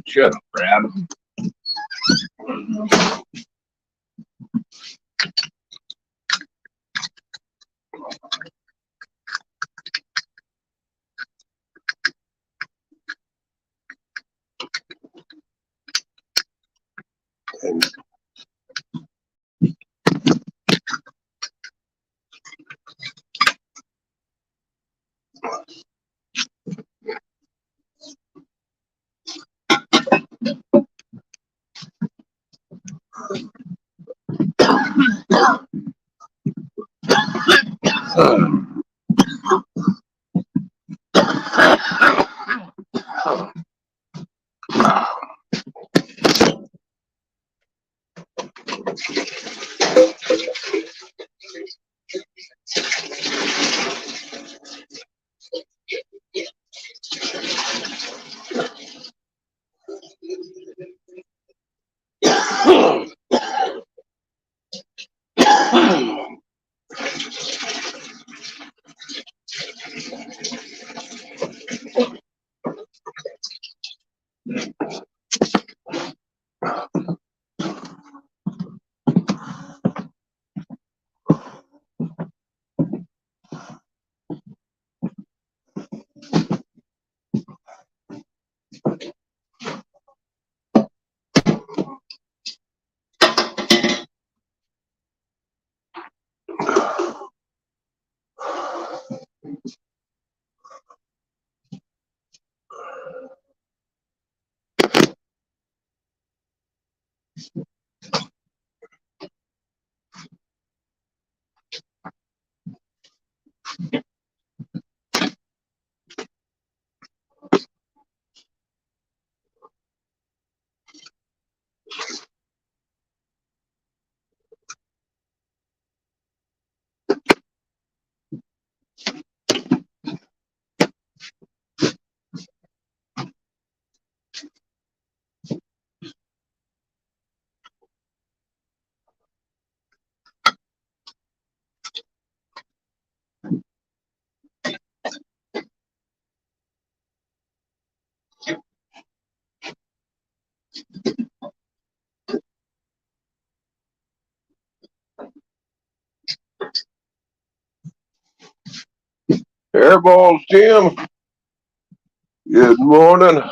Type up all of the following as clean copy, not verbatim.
Shut up, Brad. And Airballs, Tim. Good morning.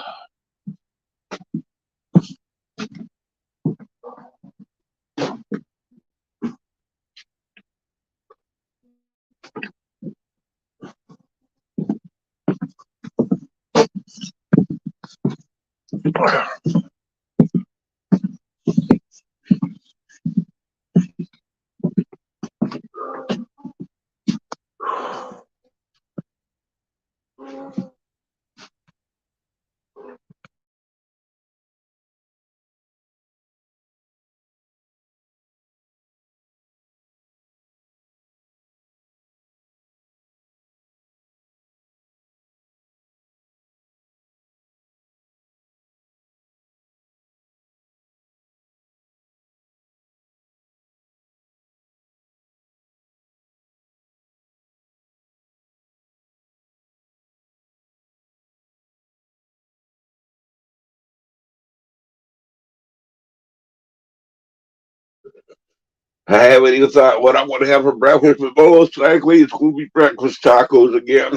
I haven't even thought what I want to have for breakfast, but most likely it's going to be breakfast tacos again.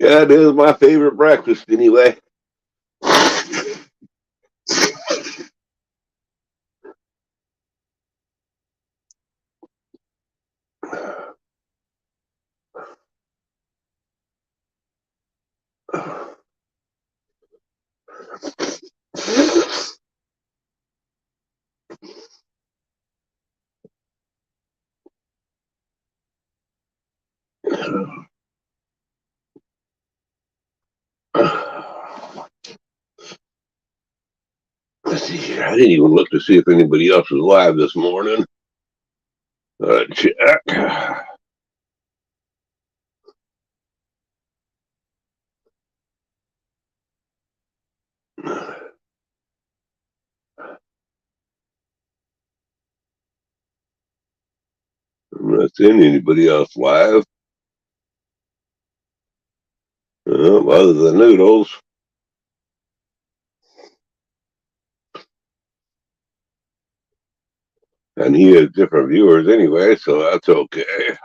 Yeah, it is my favorite breakfast anyway. Let's see here. I didn't even look to see if anybody else was live this morning. Check. I'm not seeing anybody else live. Other than Noodles. And he has different viewers anyway, so that's okay.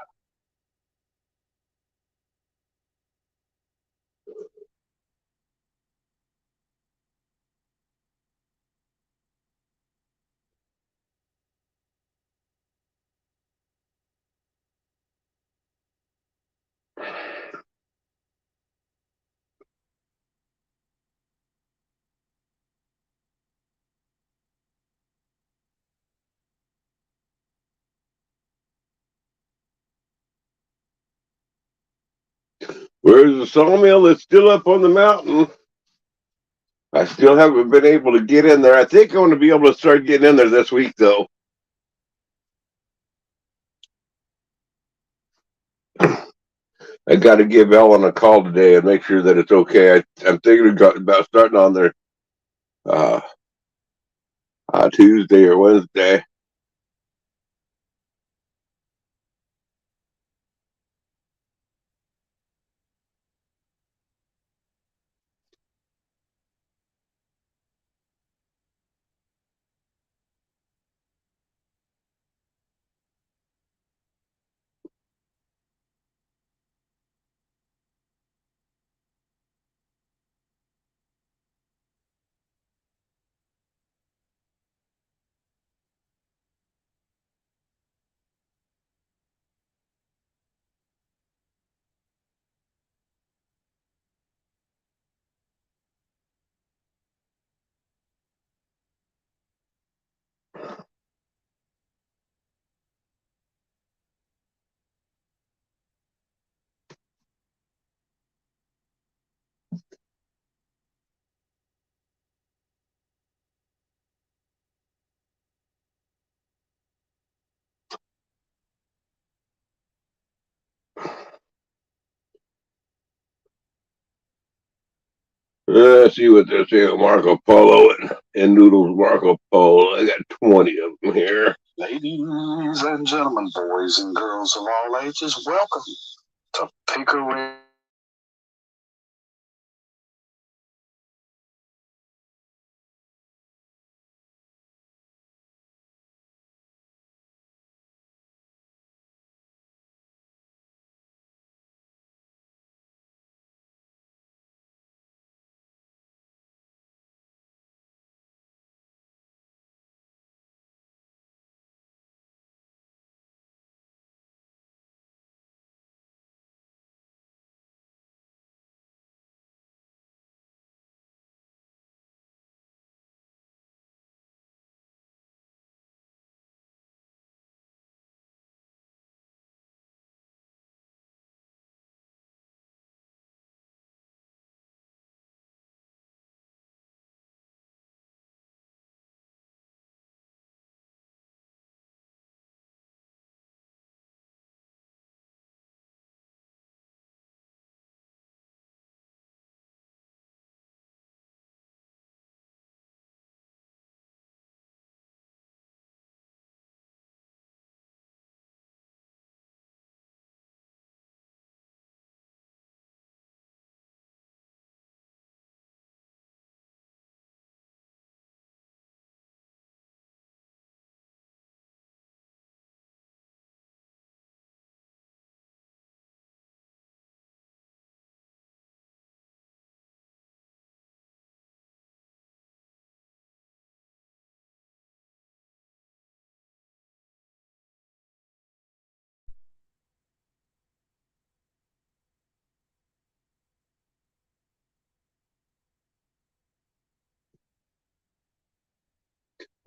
Where's the sawmill that's still up on the mountain? I still haven't been able to get in there. I think I'm going to be able to start getting in there this week, though. I got to give Ellen a call today and make sure that it's okay. I'm thinking about starting on there uh, Tuesday or Wednesday. Let's see what they're saying. Marco Polo and Noodles Marco Polo. I got 20 of them here. Ladies and gentlemen, boys and girls of all ages, welcome to Pickering.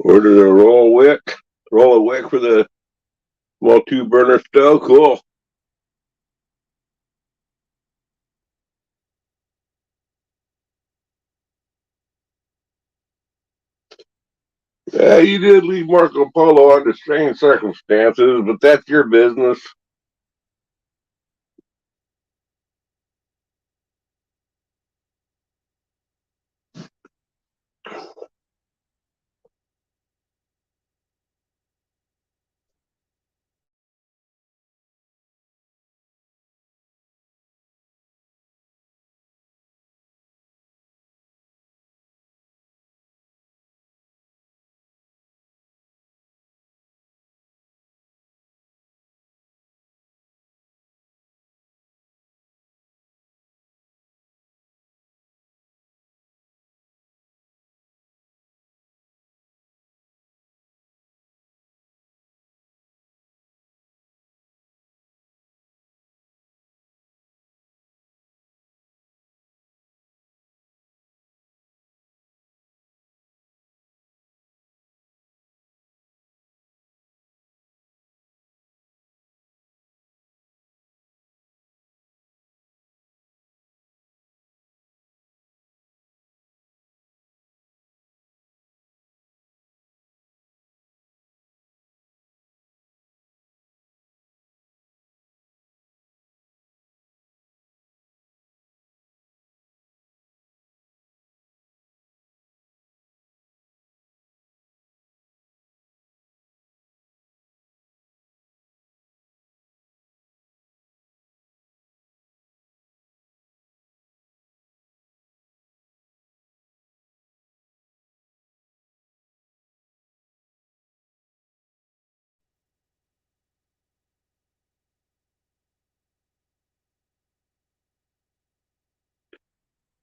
Ordered a roll of wick for the small 2-burner stove. Cool. Yeah, you did leave Marco Polo under strange circumstances, but that's your business.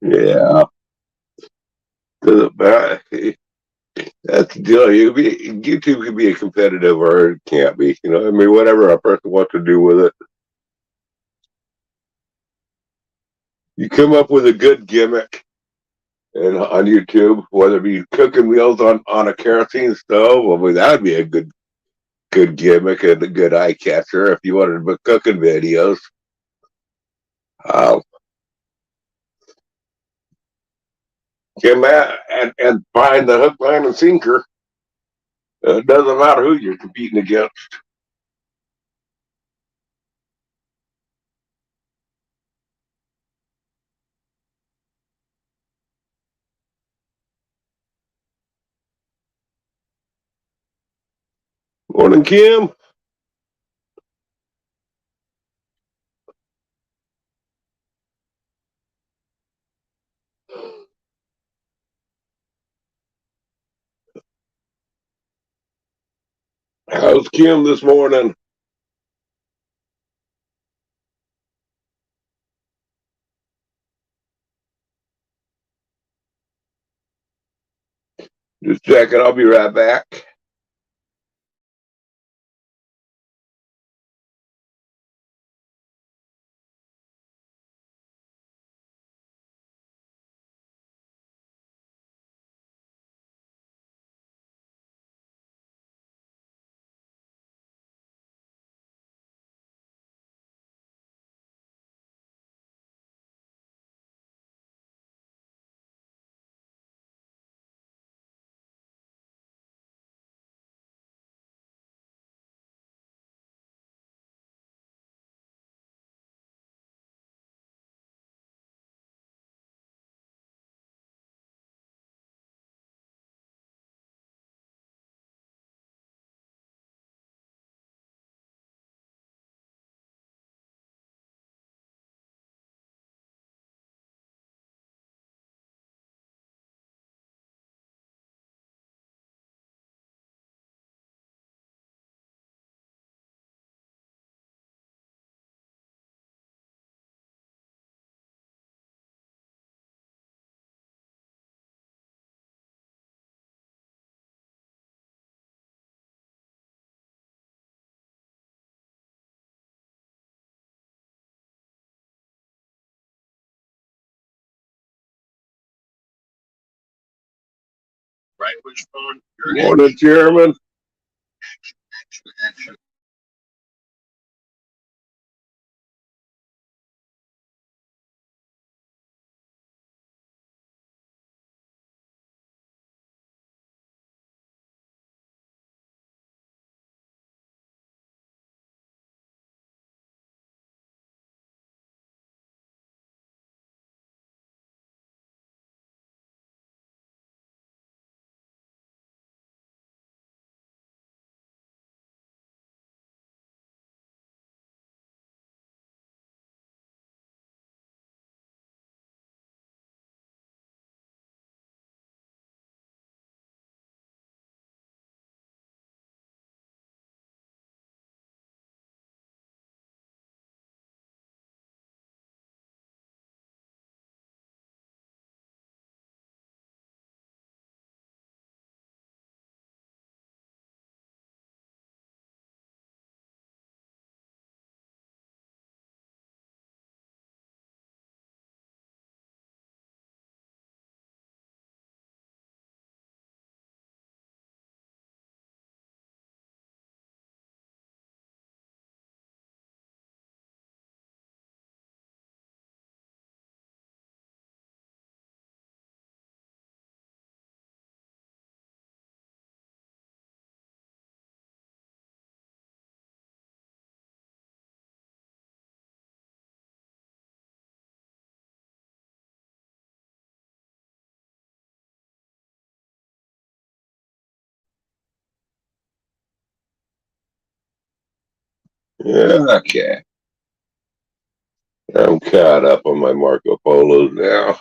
Yeah. That's the deal. YouTube can be a competitive or it can't be. I mean, whatever a person wants to do with it. You come up with a good gimmick and on YouTube, whether it be cooking meals on a kerosene stove, I mean, that would be a good gimmick and a good eye catcher if you wanted to be cooking videos. Um, Come out and find the hook, line, and sinker. It doesn't matter who you're competing against. Morning, Kim. How's Kim this morning? Just checking. I'll be right back. Morning, Chairman. Yeah, okay. I'm caught up on my Marco Polos now.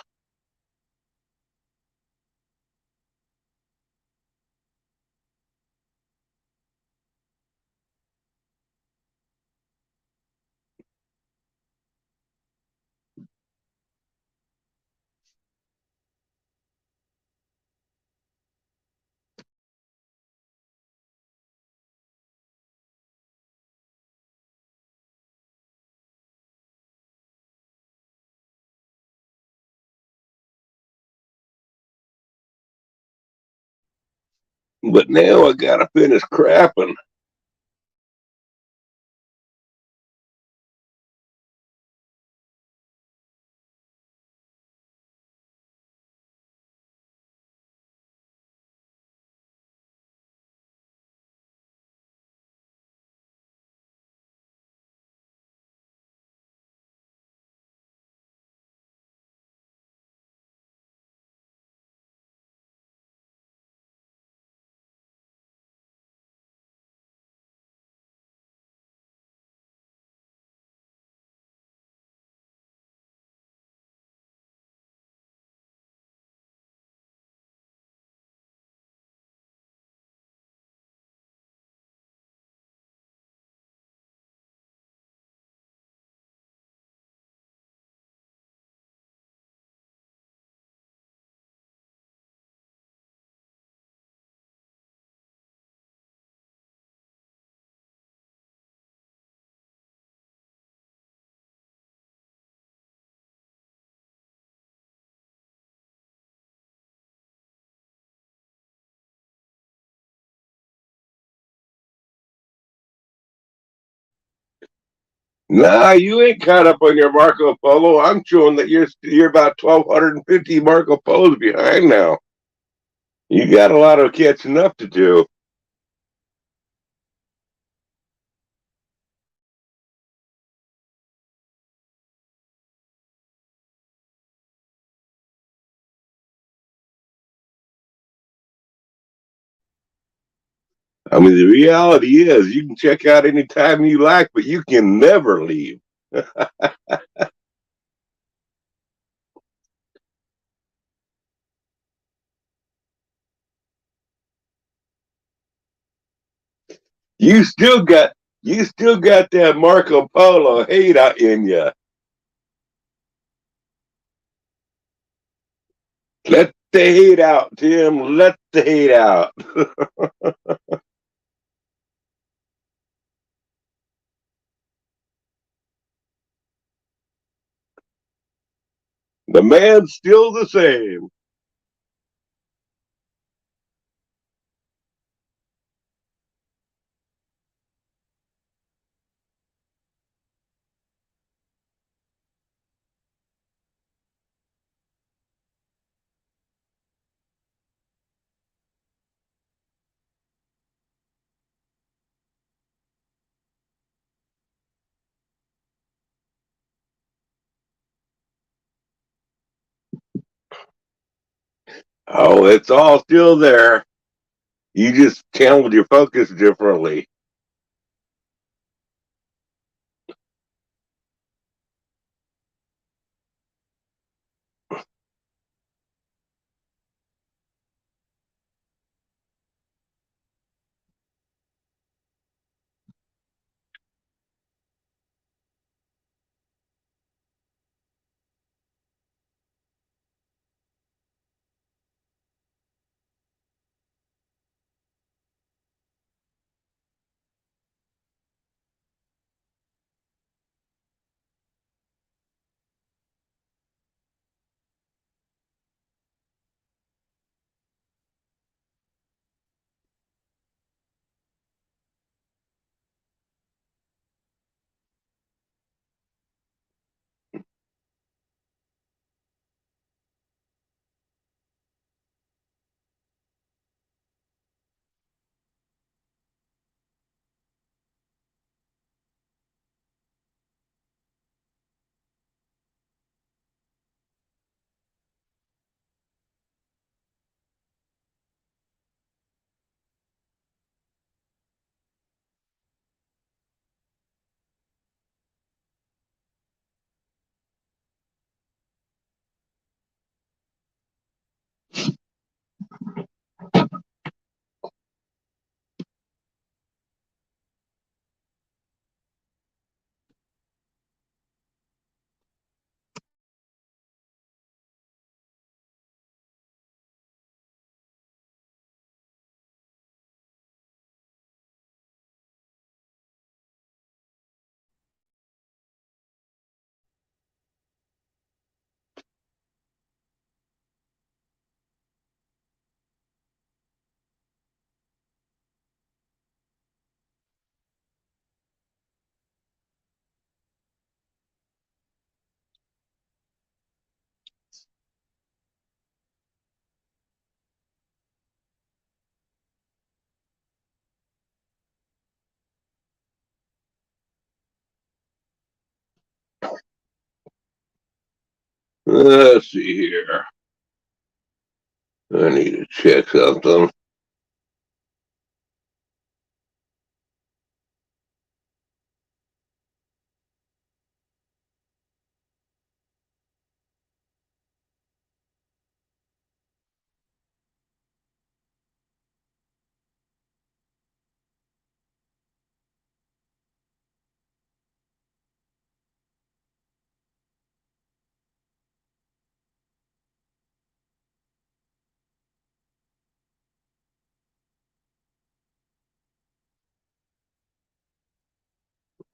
But now I gotta finish crapping. Nah, you ain't caught up on your Marco Polo. I'm showing that you're about 1,250 Marco Polos behind now. You got a lot of catching up to do. I mean, the reality is you can check out anytime you like, but you can never leave. You still got you still got that Marco Polo hate out in you. Let the hate out, Tim. Let the hate out. The man's still the same. Oh, it's all still there. You just channeled your focus differently. Let's see here. I need to check something.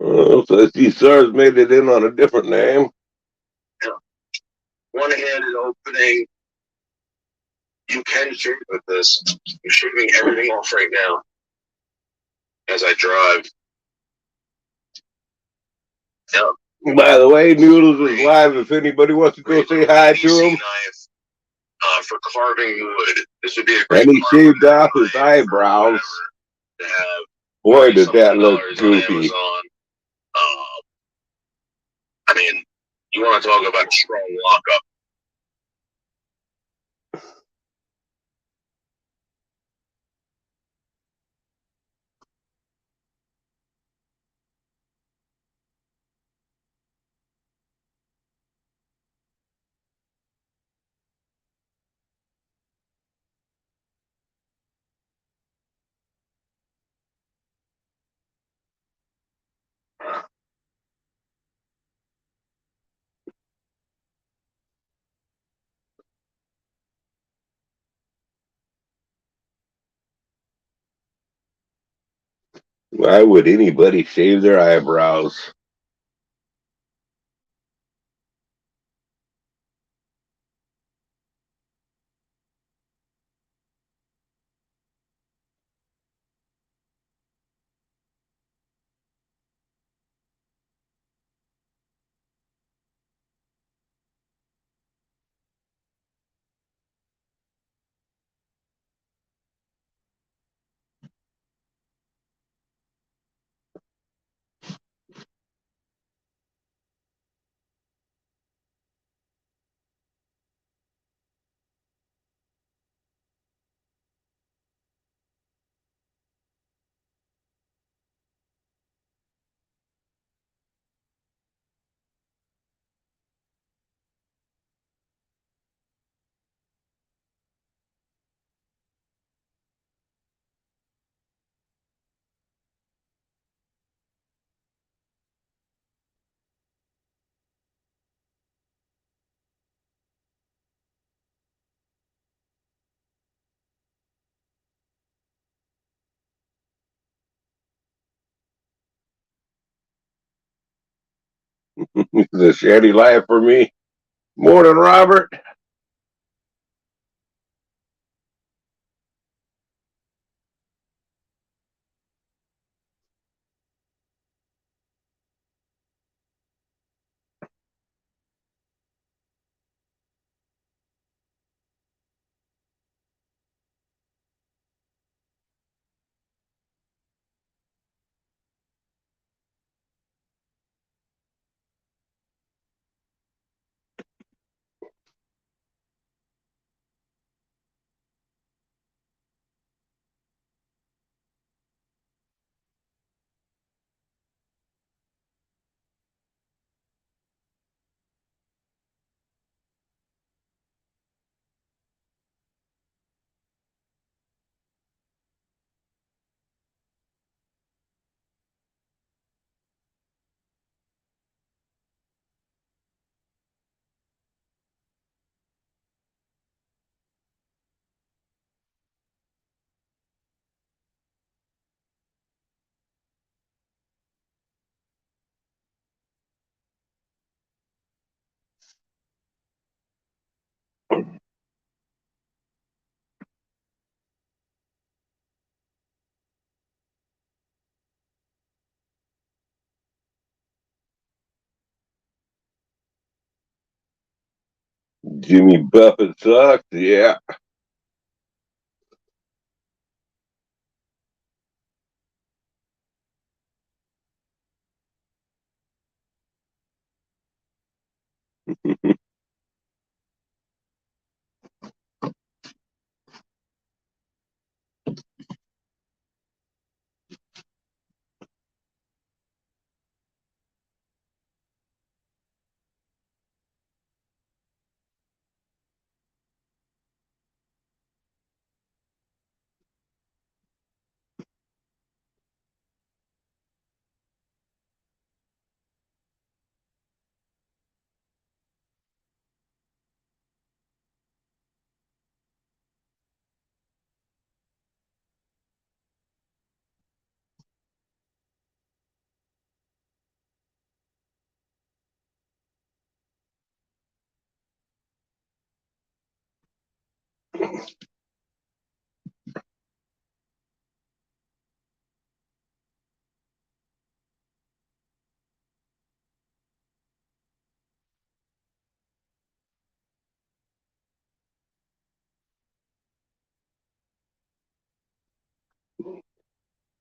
So I see SARS made it in on a different name. Yeah. One-handed opening. You can shoot with this. I'm shooting everything off right now as I drive. Yeah. By the way, Noodles is live. If anybody wants to go say hi to him. Knife, for carving wood. This would be a great. And he shaved off his eyebrows. To have Boy, did that look goofy. I mean, you want to talk about a strong lockup. Why would anybody shave their eyebrows? The Shanty live for me. Morning, Robert. Jimmy Buffett sucks. Yeah.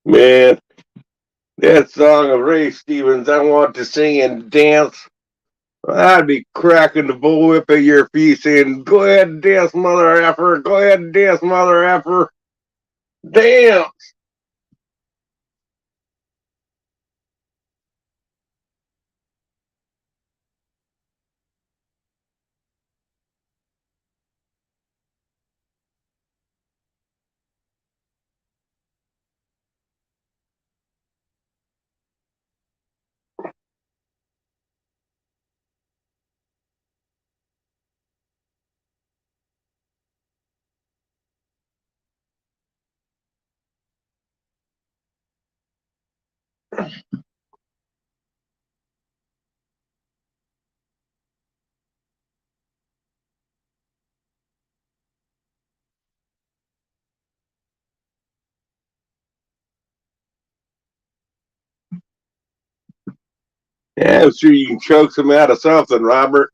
Man, that song of Ray Stevens, I want to sing and dance. I'd be cracking the bullwhip at your feet saying, go ahead and dance, mother effer. Go ahead and dance, mother effer. Damn. Yeah, I'm sure you can choke some out of something, Robert.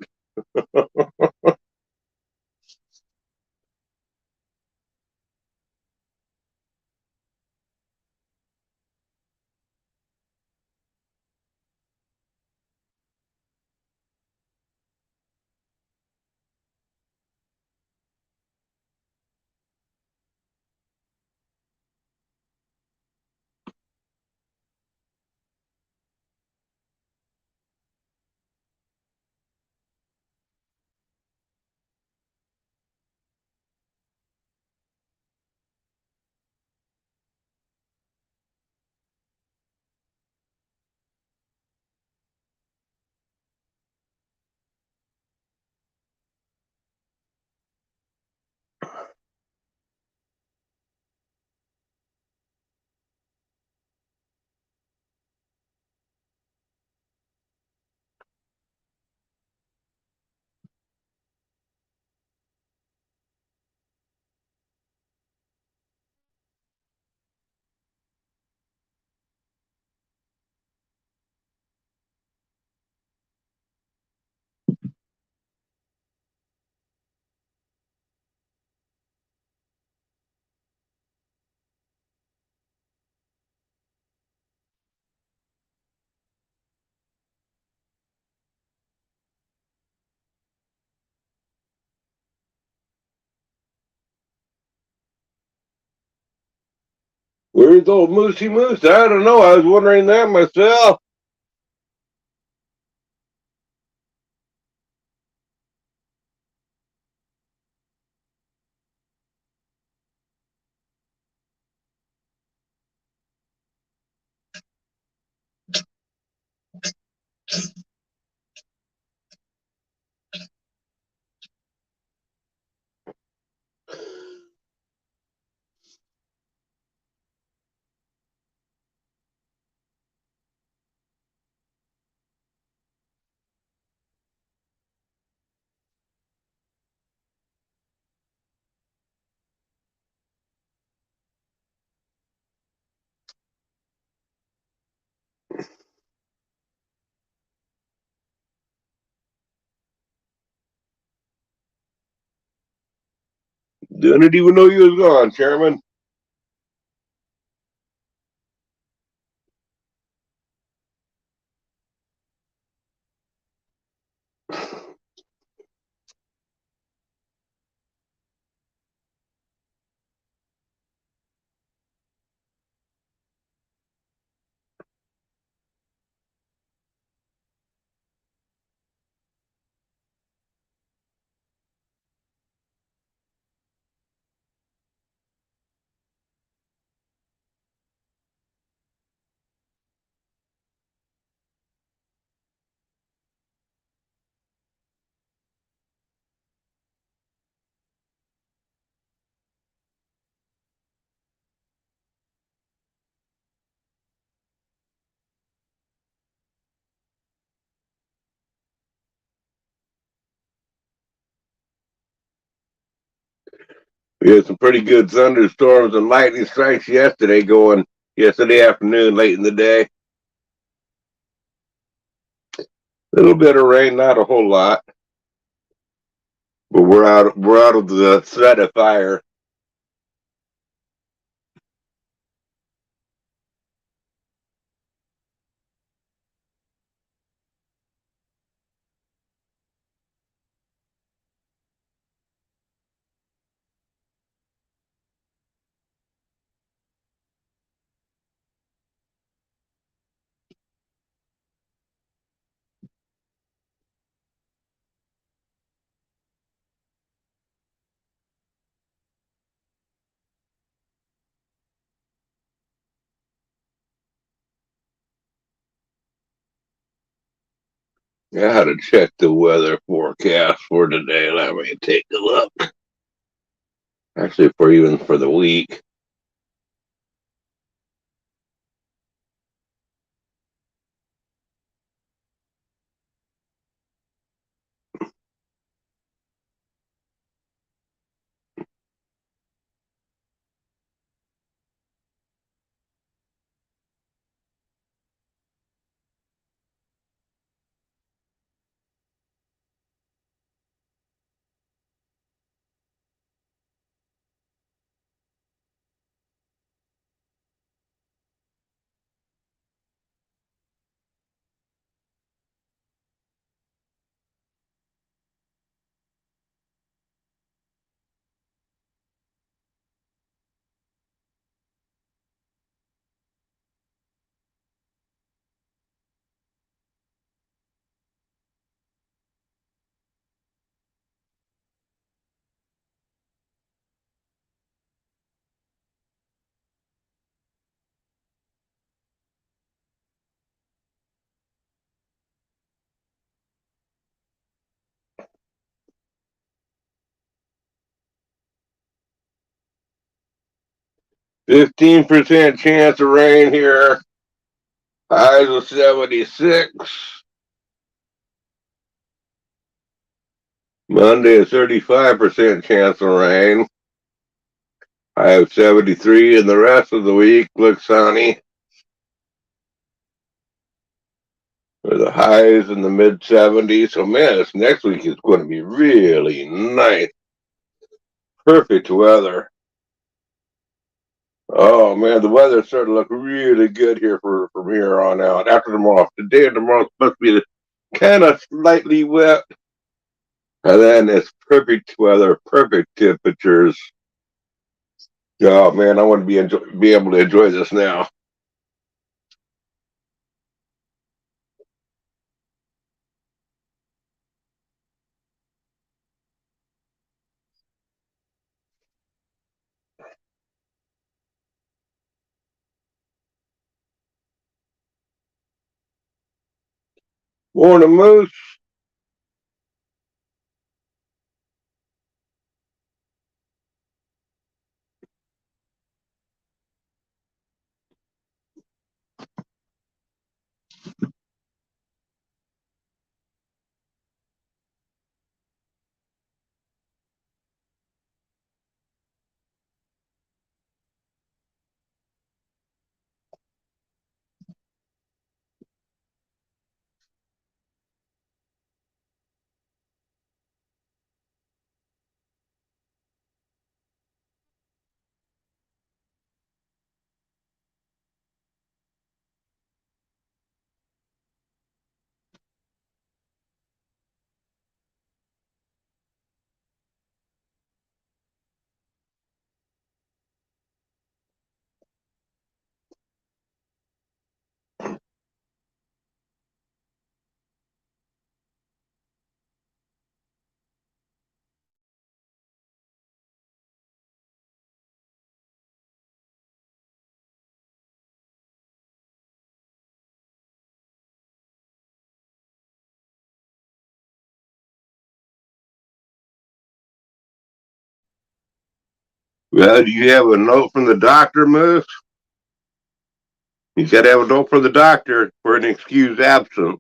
Where's old Moosey Moose? I don't know. I was wondering that myself. Didn't even know you was gone, Chairman. We had some pretty good thunderstorms and lightning strikes yesterday afternoon, late in the day. A little bit of rain, not a whole lot, but we're out of the threat of fire. I had to check the weather forecast for today. Let me take a look. Actually, for the week. %15 chance of rain here. Highs of 76. Monday, a 35% chance of rain. I have 73, and the rest of the week looks sunny. With the highs in the mid 70s. So, man, this next week is going to be really nice. Perfect weather. Oh, man, the weather's starting to look really good here from here on out. After tomorrow, today and tomorrow is supposed to be kind of slightly wet. And then it's perfect weather, perfect temperatures. Oh, man, I want to be able to enjoy this now. Morning, Moose. Well, do you have a note from the doctor, Moose? You got to have a note from the doctor for an excused absence.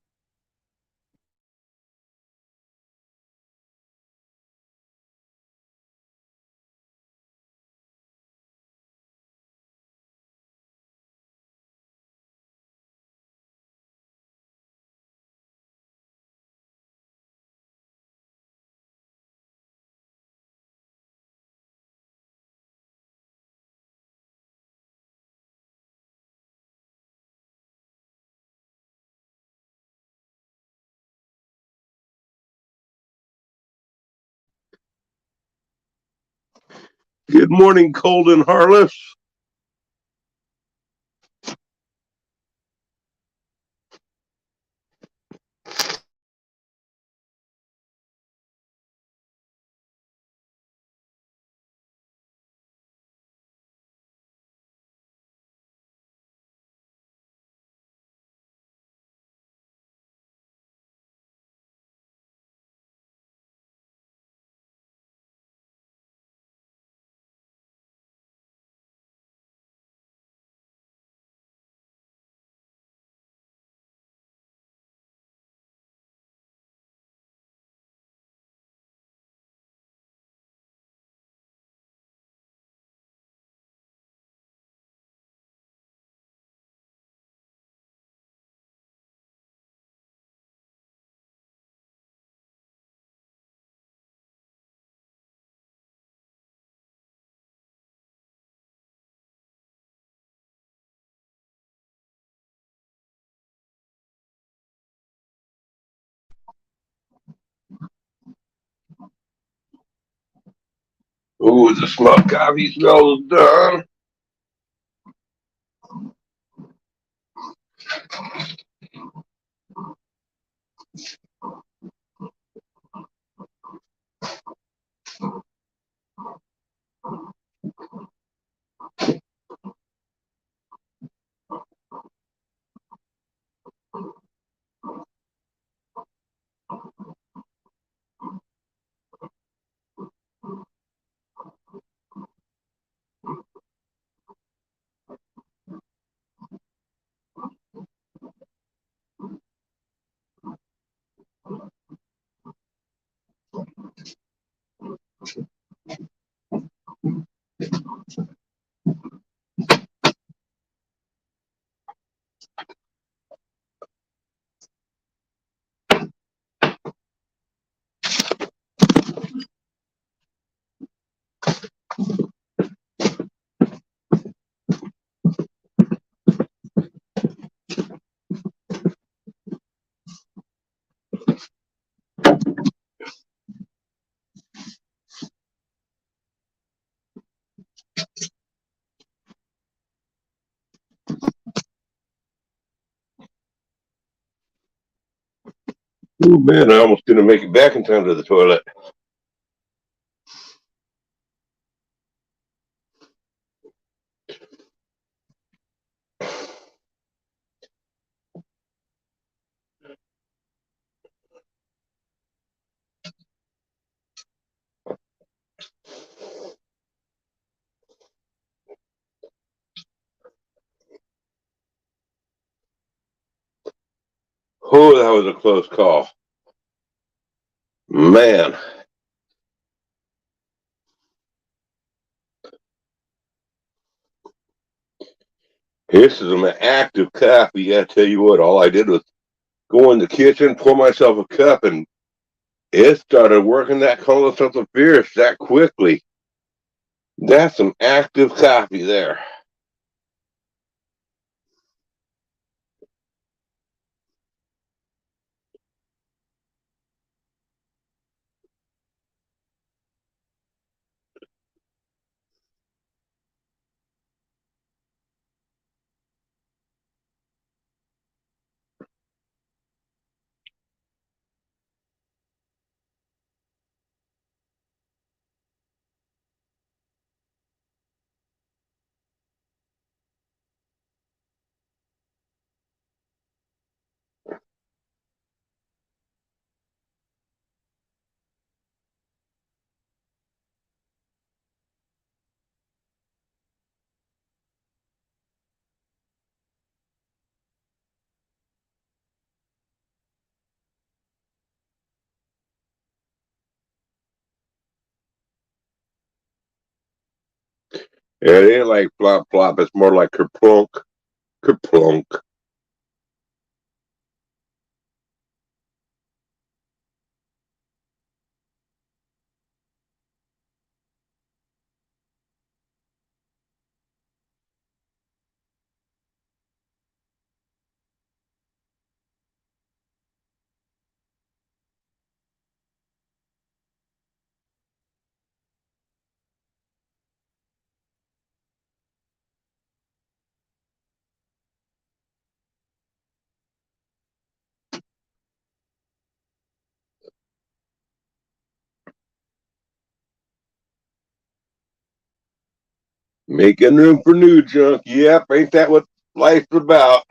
Good morning, Colden Harless. Ooh, the smoked coffee smells done. Ooh, man, I almost didn't make it back in time to the toilet. Oh, that was a close call. Man, this is an active coffee. I tell you what, all I did was go in the kitchen, pour myself a cup, and it started working that concentrated fierce that quickly. That's some active coffee there. It ain't like flop flop. It's more like kerplunk, kerplunk. Making room for new junk. Yep, ain't that what life's about?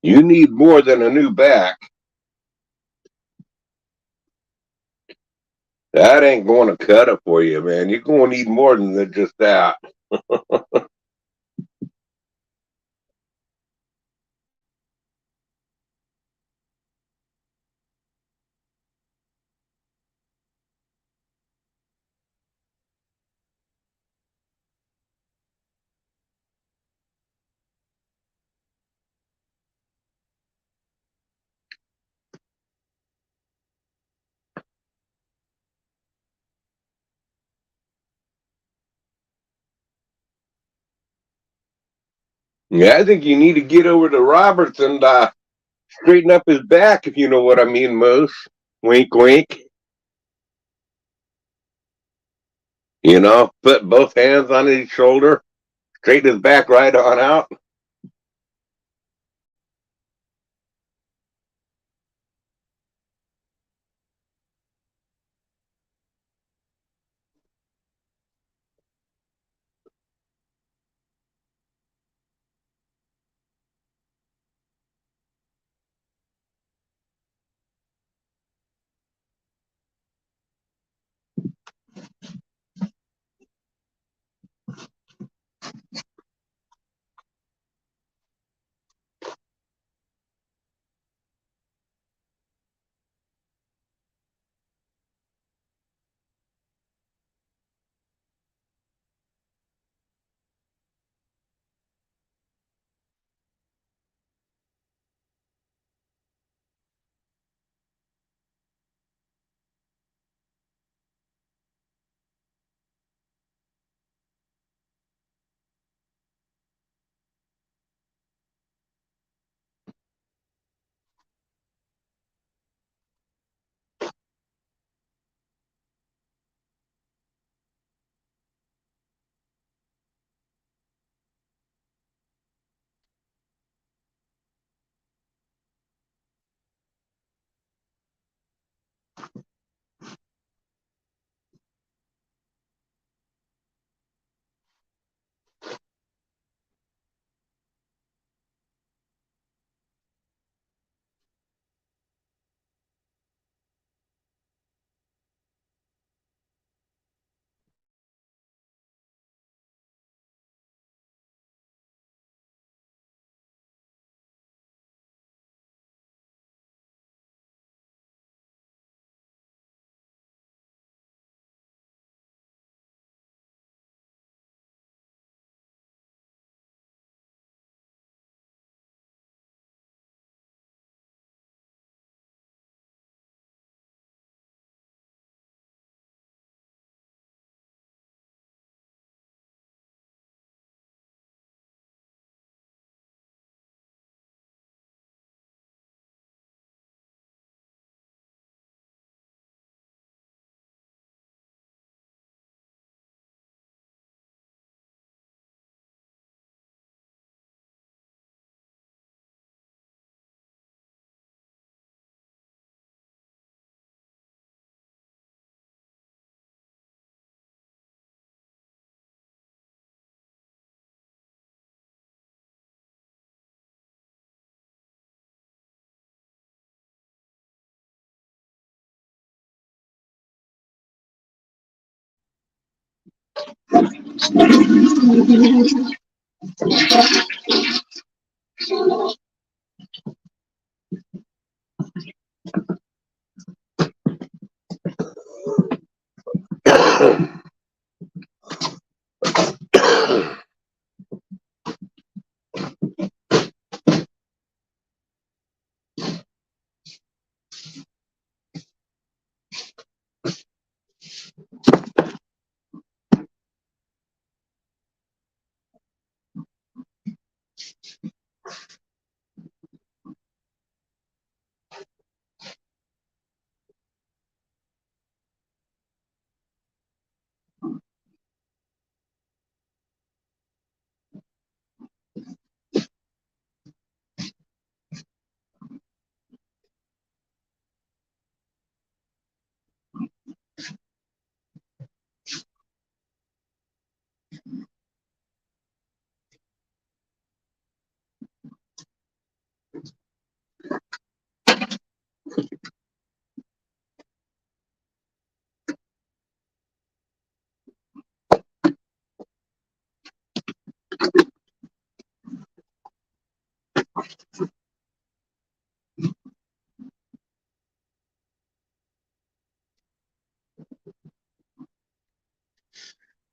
You need more than a new back. That ain't going to cut it for you, man. You're going to need more than just that. Yeah, I think you need to get over to Roberts and straighten up his back, if you know what I mean, Moose. Wink, wink. Put both hands on his shoulder, straighten his back right on out.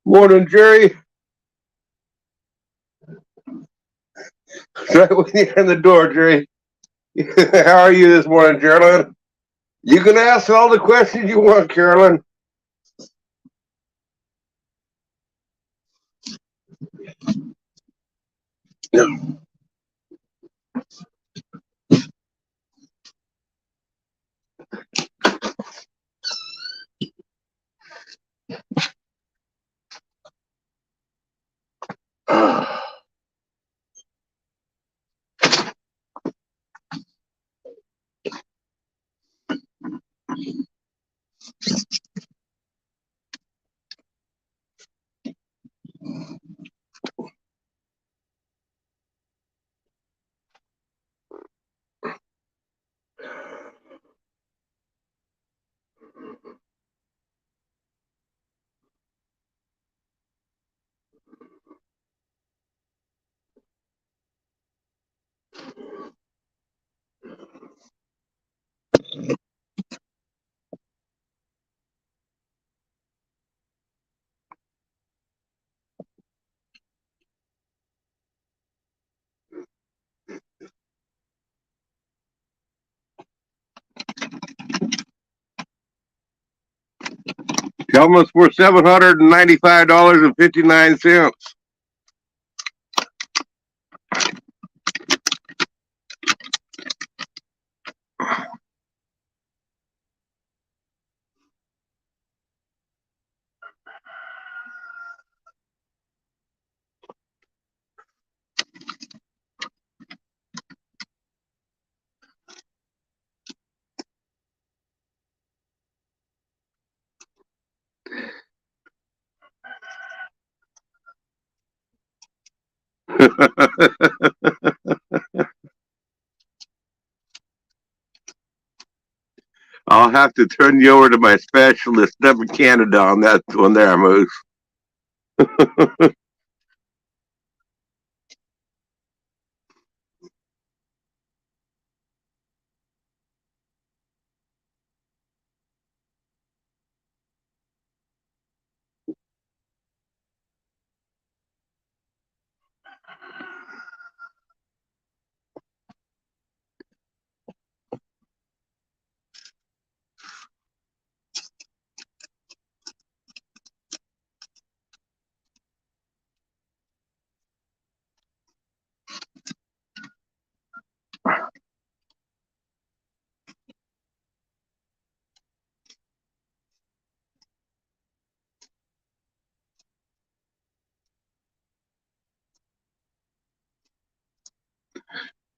Morning, Jerry. Right when you in the door, Jerry. How are you this morning, Carolyn? You can ask all the questions you want, Carolyn. Helmets were $795.59. I'll have to turn you over to my specialist up in Canada on that one there, Moose.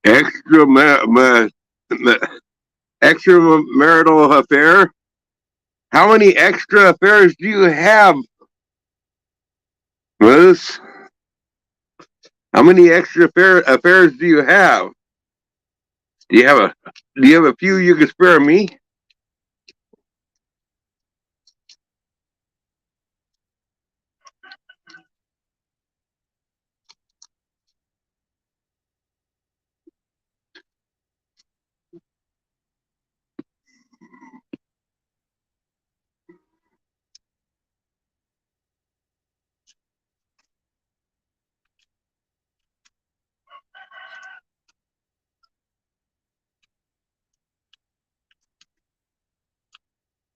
Extra extramarital affair? How many extra affairs do you have, Moose? How many extra affairs do you have? Do you have a few you can spare me?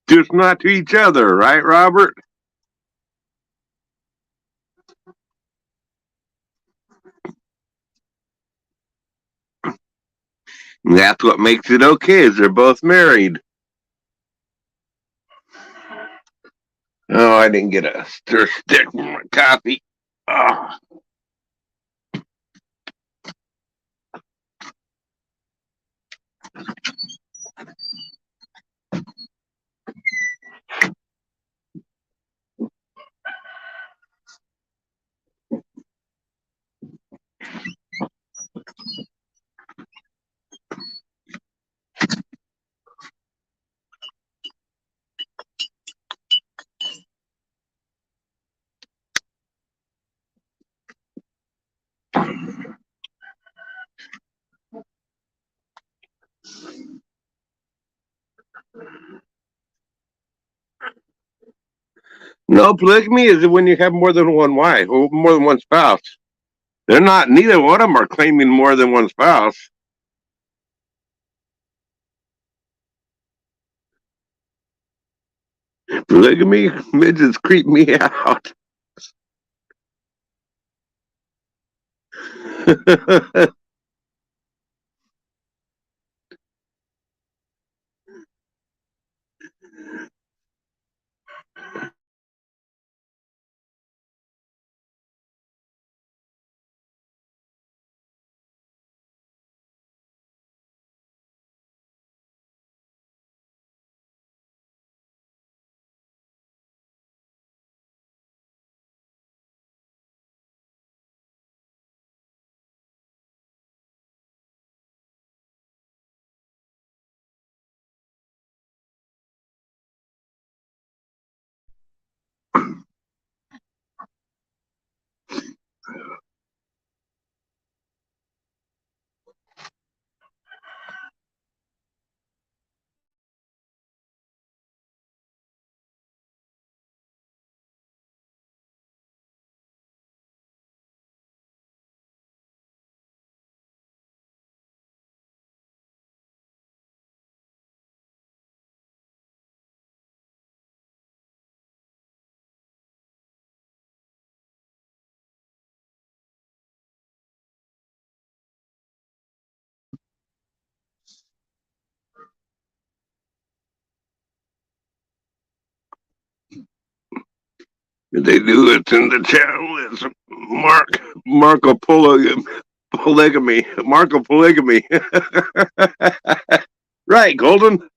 Just not to each other, right, Robert? And that's what makes it okay, is they're both married. Oh, I didn't get a stir stick for my coffee. Oh. No, polygamy is when you have more than one wife or more than one spouse. They're not, neither one of them are claiming more than one spouse. Polygamy, midgets creep me out. They do it in the channel. It's Marco polygamy. Marco polygamy. Right, Golden.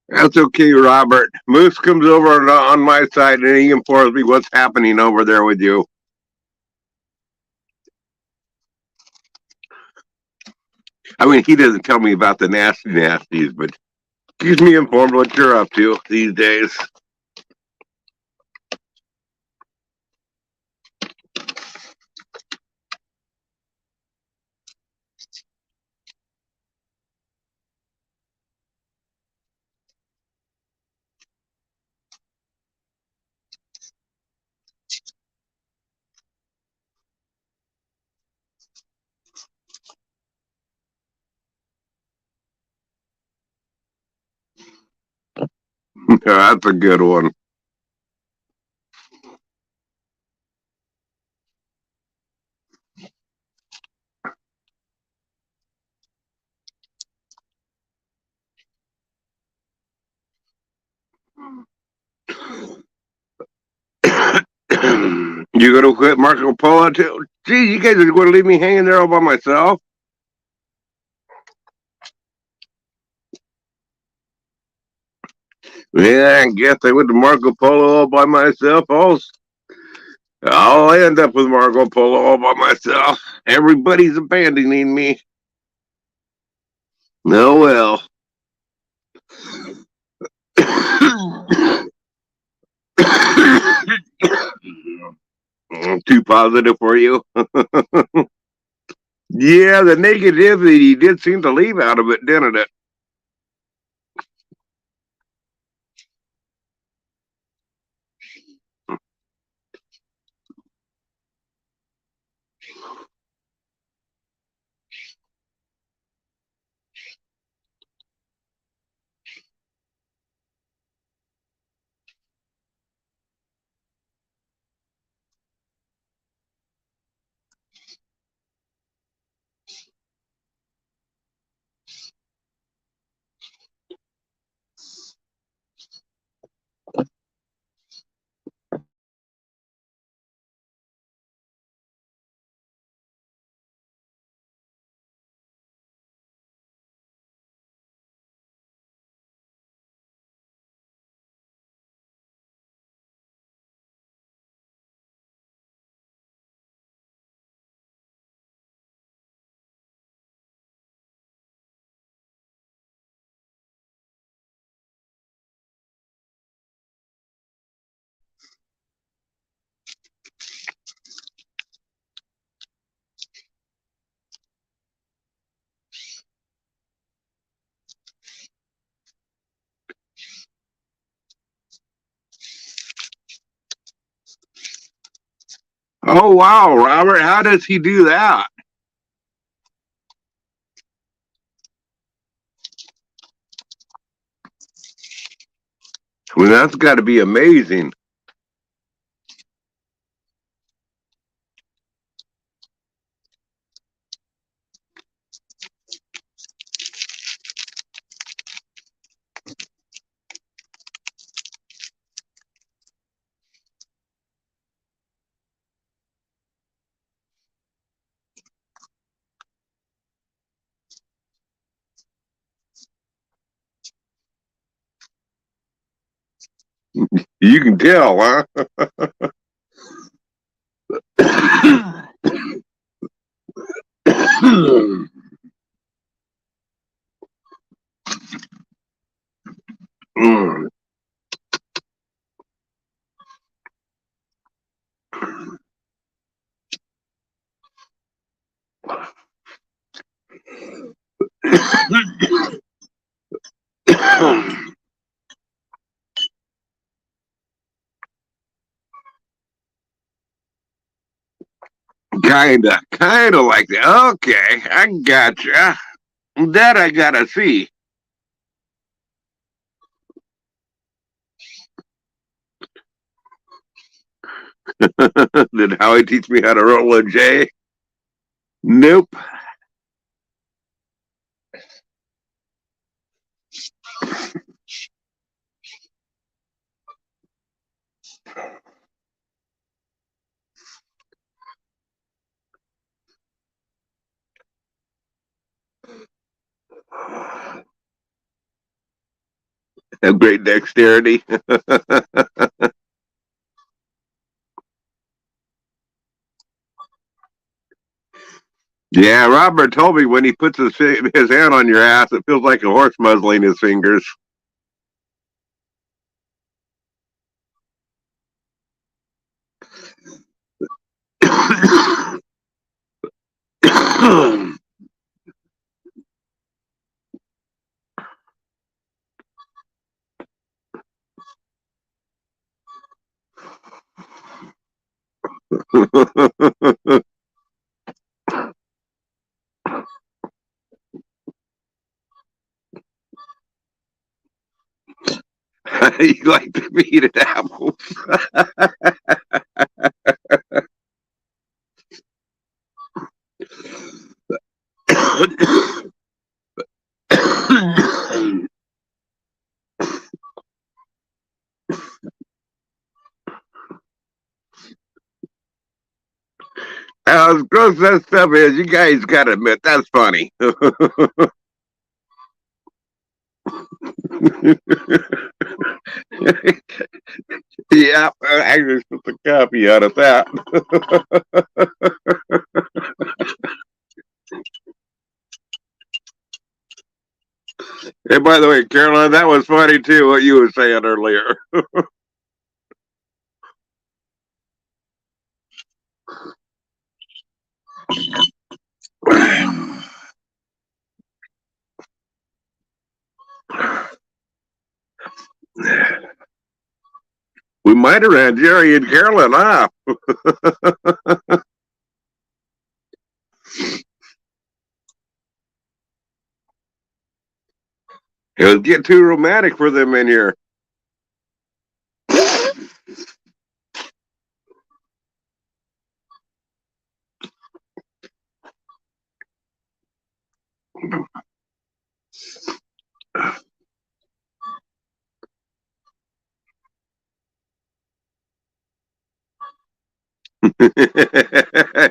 That's okay, Robert. Moose comes over on my side and he informs me what's happening over there with you. I mean, he doesn't tell me about the nasty nasties, but keeps me informed what you're up to these days. That's a good one. You gonna quit Marco Polo too? Gee, you guys are going to leave me hanging there all by myself? Yeah, I guess I went to Marco Polo all by myself. I'll end up with Marco Polo all by myself. Everybody's abandoning me. Oh well. Too positive for you? Yeah, the negativity did seem to leave out of it, didn't it? Oh wow, Robert, how does he do that? Well, that's got to be amazing. You can tell, huh? Kinda like that. Okay, I gotcha. That I gotta see. Did Howie teach me how to roll a J? Nope. Have great dexterity. Yeah, Robert told me when he puts his hand on your ass, it feels like a horse muzzling his fingers. You like to eat at apples. As gross as that stuff is, you guys gotta admit that's funny. Yeah, I actually took a copy out of that. And by the way, Caroline, that was funny too, what you were saying earlier. We might have ran Jerry and Carolyn off. It was getting too romantic for them in here.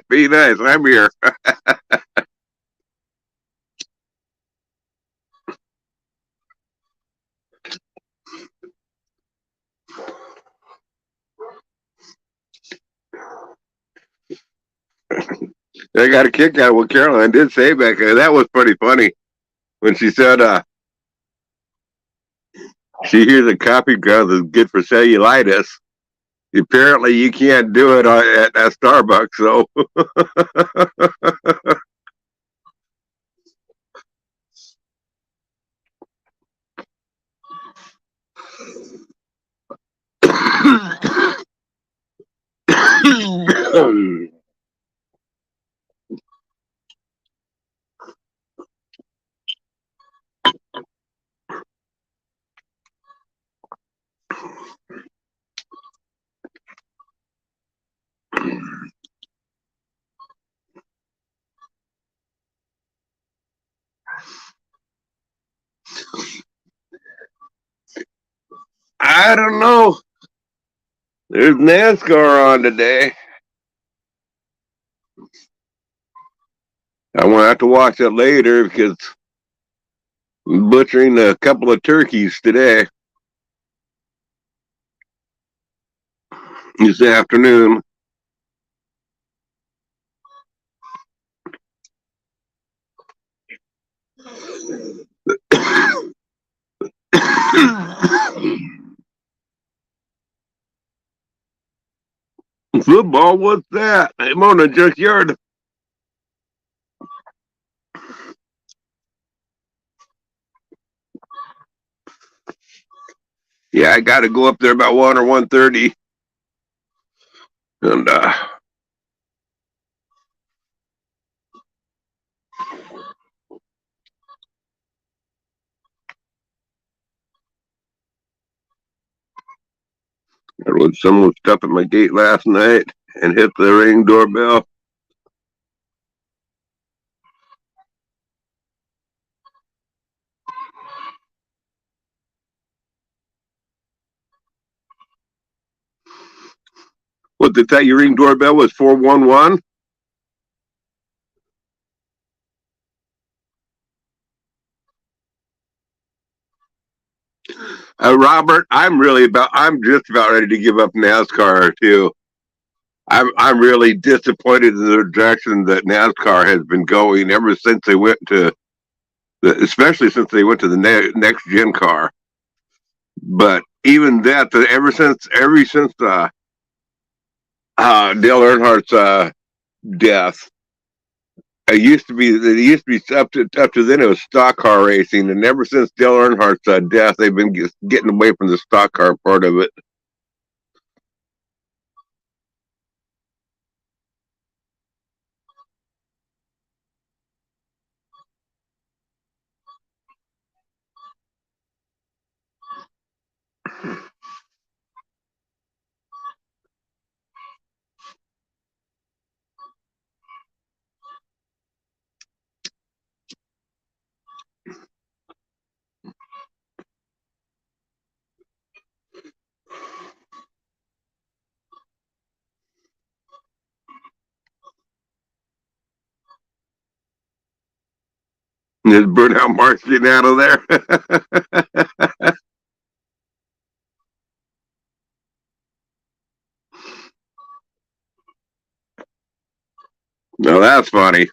Be nice, I'm here. I got a kick out of what Caroline did say back there. That was pretty funny when she said she hears a coffee ground is good for cellulitis. Apparently, you can't do it at Starbucks. So, I don't know. There's NASCAR on today. I won't have to watch it later because I'm butchering a couple of turkeys today this afternoon. Football, what's that? I'm on the junkyard. Yeah, I got to go up there about 1 or 1:30. And when someone stopped at my gate last night and hit the ring doorbell. What, they thought your ring doorbell was 411? Robert, I'm just about ready to give up NASCAR too. I'm really disappointed in the direction that NASCAR has been going ever since they went to, especially since they went to the next gen car. But even that, ever since Dale Earnhardt's death, it used to be up to then it was stock car racing, and ever since Dale Earnhardt's death, they've been getting away from the stock car part of it. This burnout Mark's getting out of there. No, that's funny.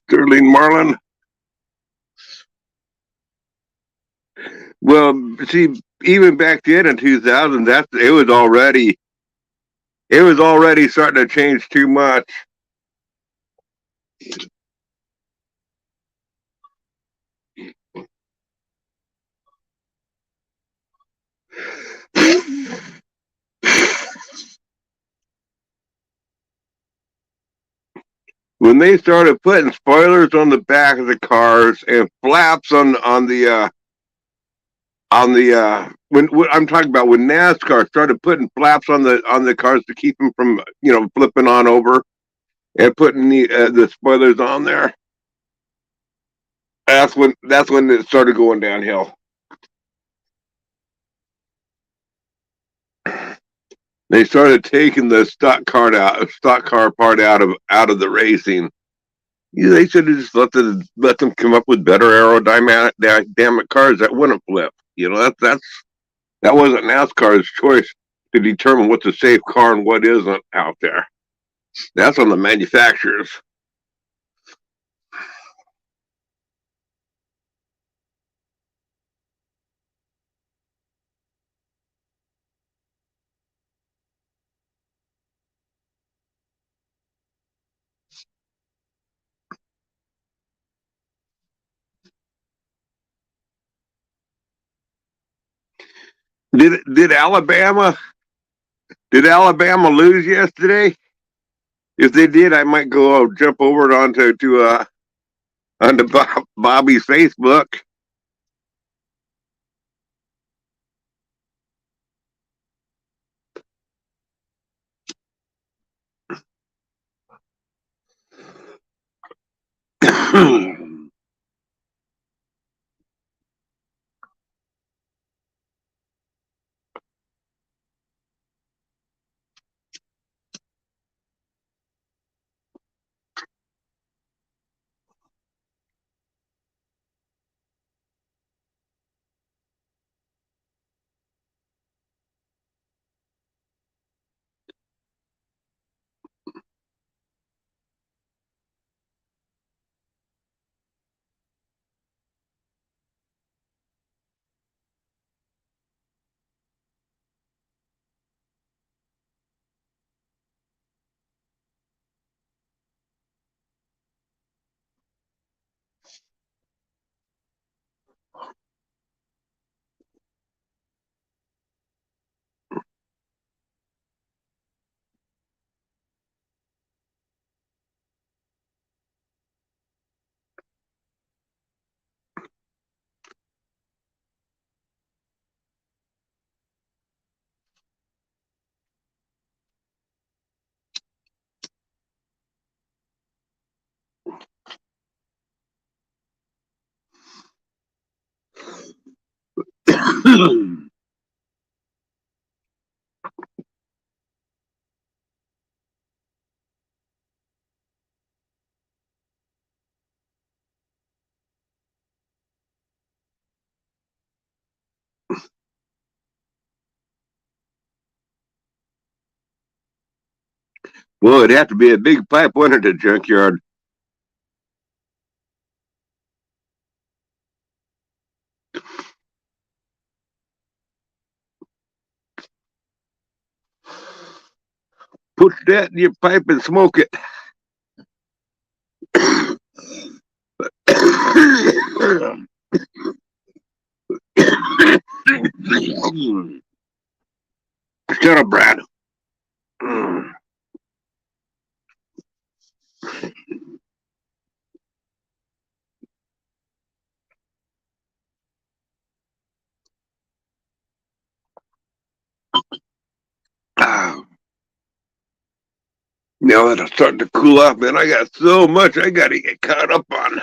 Sterling Marlin. Well, see, even back then in 2000, it was already starting to change too much. When they started putting spoilers on the back of the cars and flaps on the when I'm talking about when NASCAR started putting flaps on the cars to keep them from flipping on over and putting the spoilers on there. That's when it started going downhill. They started taking the stock car part out of the racing. They should have just let them come up with better aerodynamic cars that wouldn't flip. That wasn't NASCAR's choice to determine what's a safe car and what isn't out there. That's on the manufacturers. Did Alabama lose yesterday? If they did, I might go jump over onto Bobby's Facebook. Well, it'd have to be a big pipe, wouldn't it, junkyard? Put that in your pipe and smoke it. Shut up, Brad. Now that it's starting to cool off, man, I got so much I got to get caught up on.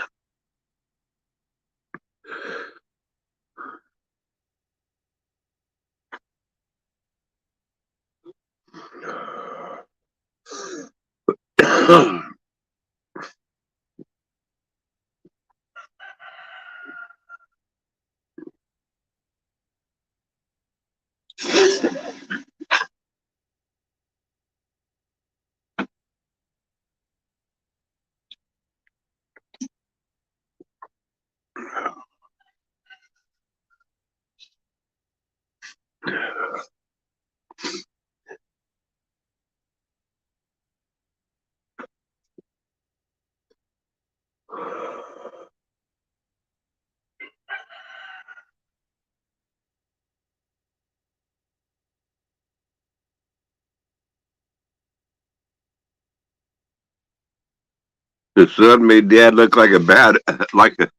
The son made dad look like a bad, like a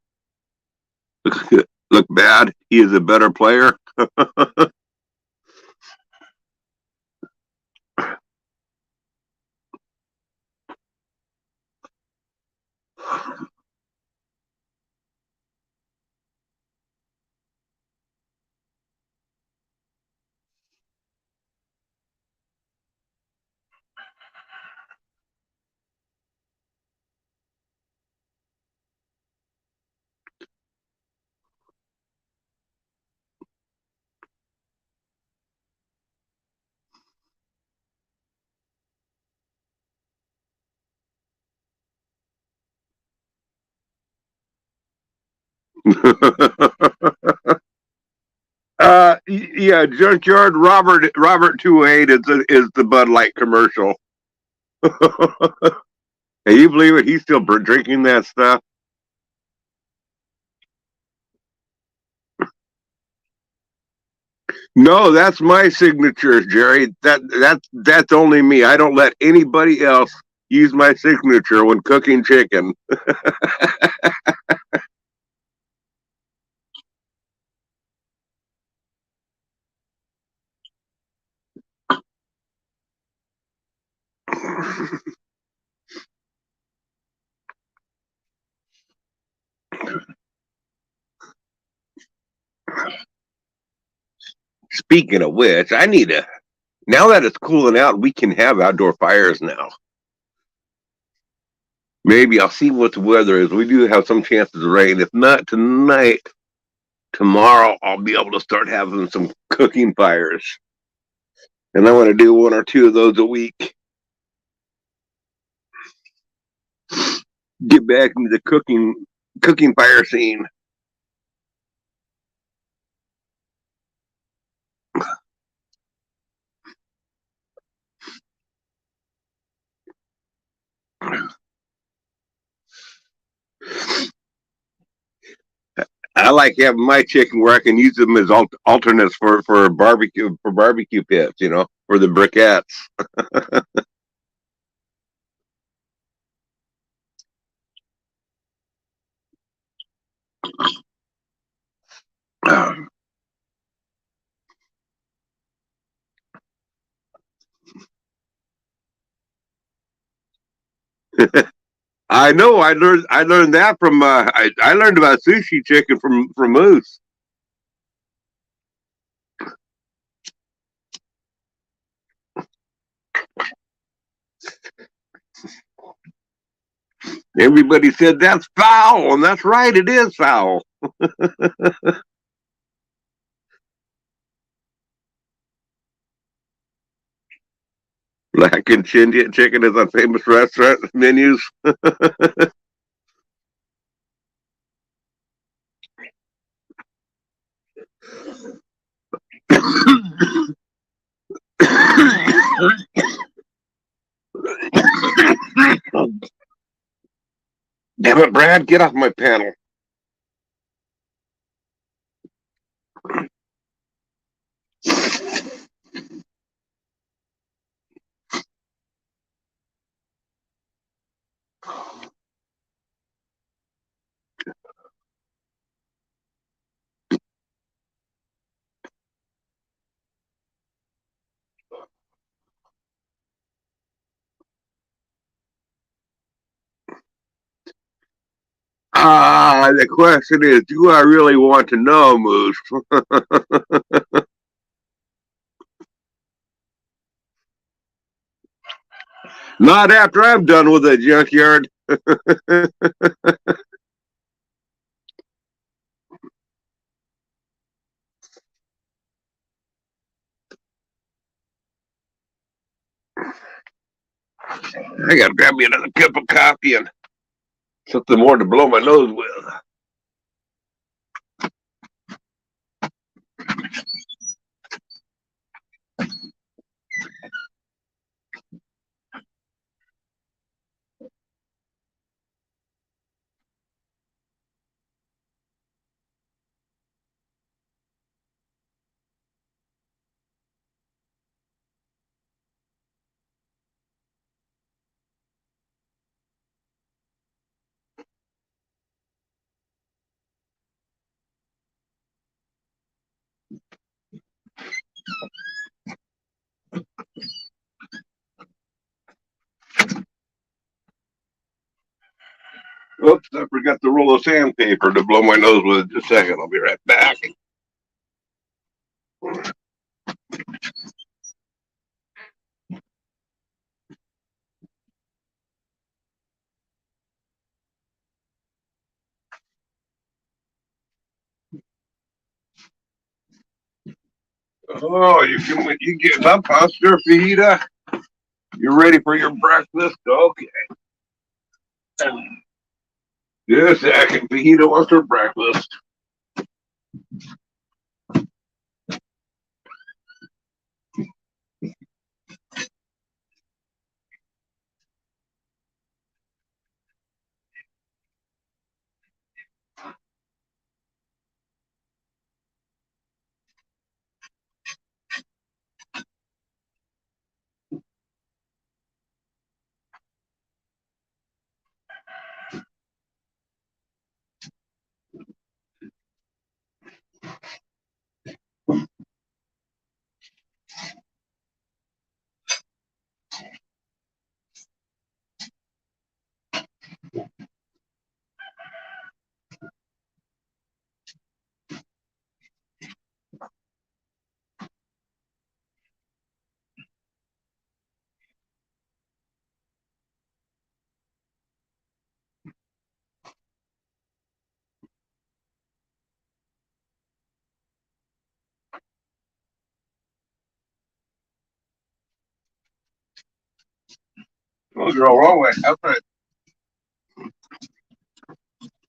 look bad. He is a better player. Yeah, junkyard Robert 28 is the Bud Light commercial. Can you believe it? He's still drinking that stuff. No, that's my signature, Jerry. That's only me. I don't let anybody else use my signature when cooking chicken. Speaking of which, I need to. Now that it's cooling out, we can have outdoor fires now. Maybe I'll see what the weather is. We do have some chances of rain. If not tonight, tomorrow I'll be able to start having some cooking fires. And I want to do one or two of those a week. Get back into the cooking fire scene. I like having my chicken where I can use them as alternates for barbecue pits, for the briquettes. I know. I learned that from. I learned about sushi chicken from Moose. Everybody said that's foul, and that's right. It is foul. Black and chicken is on famous restaurant menus. Damn it, Brad, get off my panel. The question is, do I really want to know, Moose? Not after I'm done with the junkyard. I gotta grab me another cup of coffee and something more to blow my nose with. Oops, I forgot the roll of sandpaper to blow my nose with. Just a second, I'll be right back. Oh, you getting up, huh, Sir Fajita? You ready for your breakfast? Okay. Just a second, Fajita wants her breakfast. Oh, girl, wrong way. Outside.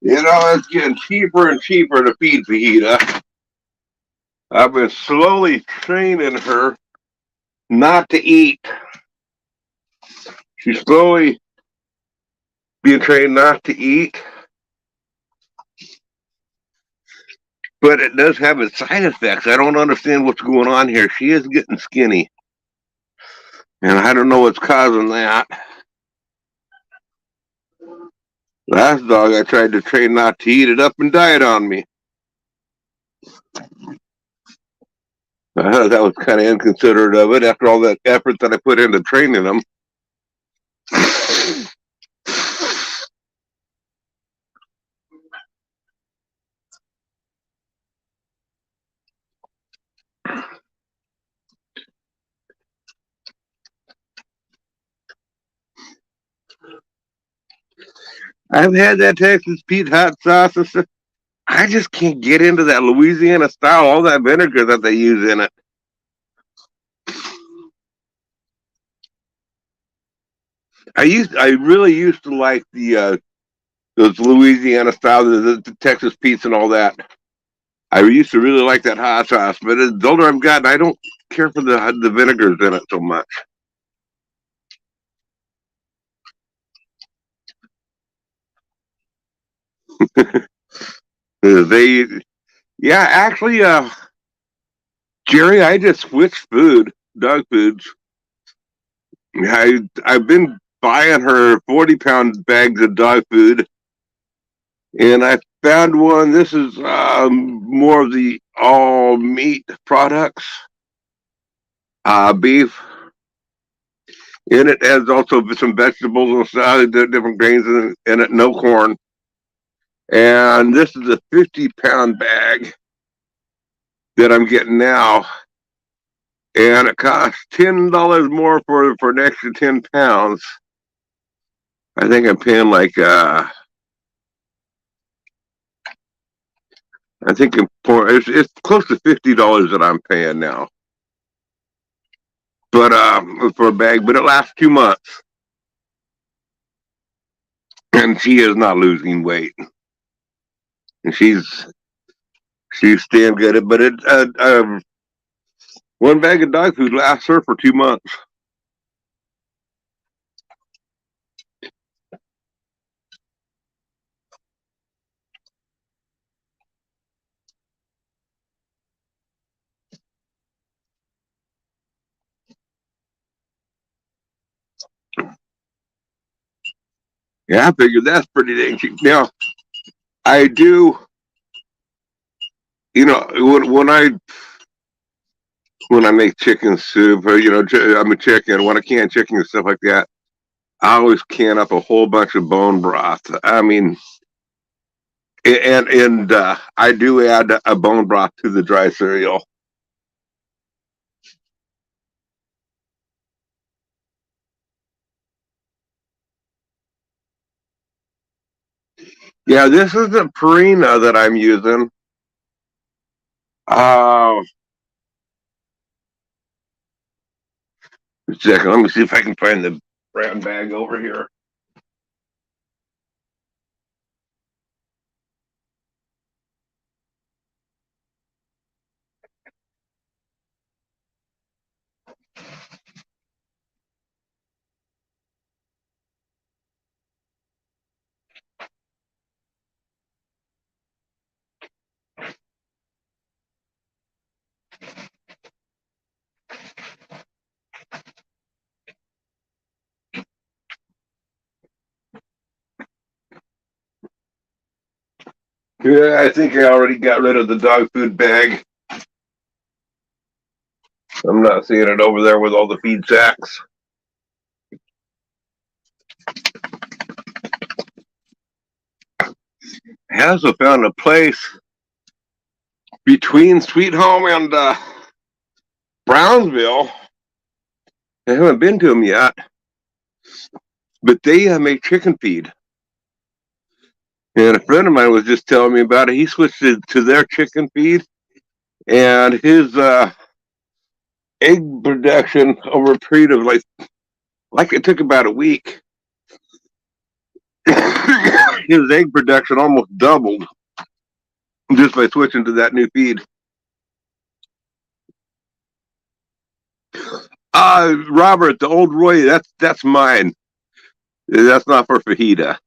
You know, it's getting cheaper and cheaper to feed Fajita. I've been slowly training her not to eat. She's slowly being trained not to eat, but it does have its side effects. I don't understand what's going on here. She is getting skinny, and I don't know what's causing that. Last dog I tried to train not to eat it up and died on me. That was kind of inconsiderate of it after all that effort that I put into training them. I've had that Texas Pete hot sauce and stuff. I just can't get into that Louisiana style, all that vinegar that they use in it. I really used to like the those Louisiana style, the Texas Pete's and all that. I used to really like that hot sauce, but as the older I've gotten, I don't care for the vinegars in it so much. They, yeah, actually, Jerry, I just switched dog foods. I've been buying her 40-pound bags of dog food, and I found one. This is more of the all meat products, beef. In it has also some vegetables and salad, different grains in it, no corn. And this is a 50-pound bag that I'm getting now, and it costs $10 more for an extra 10 pounds. I think I'm paying like I think it's close to $50 that I'm paying now, but for a bag, but it lasts 2 months, and she is not losing weight, and she's staying good. But one bag of dog food lasts her for 2 months. Yeah, I figured that's pretty dang cheap. Now I do, when I make chicken soup, or I'm a chicken when I can chicken and stuff like that. I always can up a whole bunch of bone broth. I mean, and I do add a bone broth to the dry cereal. Yeah, this is the Purina that I'm using. Uh, a second, let me see if I can find the brown bag over here. Yeah, I think I already got rid of the dog food bag. I'm not seeing it over there with all the feed sacks. I also found a place between Sweet Home and Brownsville. I haven't been to them yet, but they make chicken feed. And a friend of mine was just telling me about it. He switched to their chicken feed, and his egg production over a period of like it took about a week. His egg production almost doubled just by switching to that new feed. Robert, the old Roy, that's mine. That's not for fajita.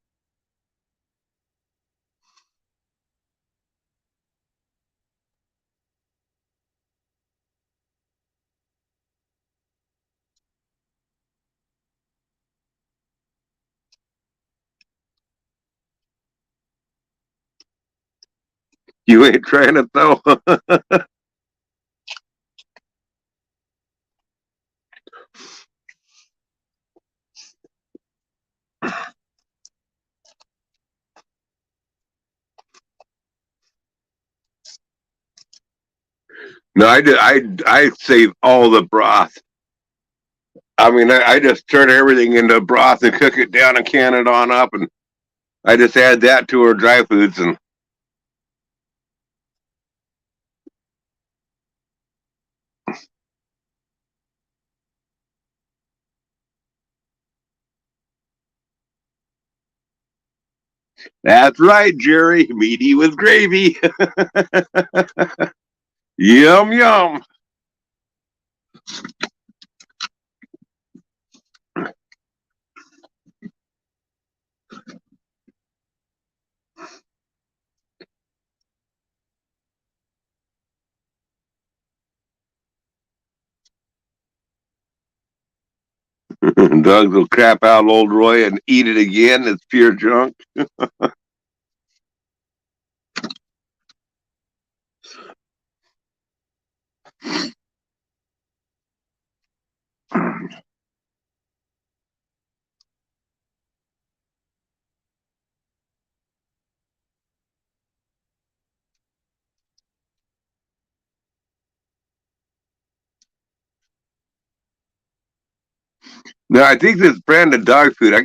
You ain't trying it though. No, I did. I save all the broth. I mean, I just turn everything into broth and cook it down and can it on up, and I just add that to our dry foods. And That's right, Jerry. Meaty with gravy. Yum, yum. Dogs will crap out old Roy and eat it again. It's pure junk. No, I think this brand of dog food. I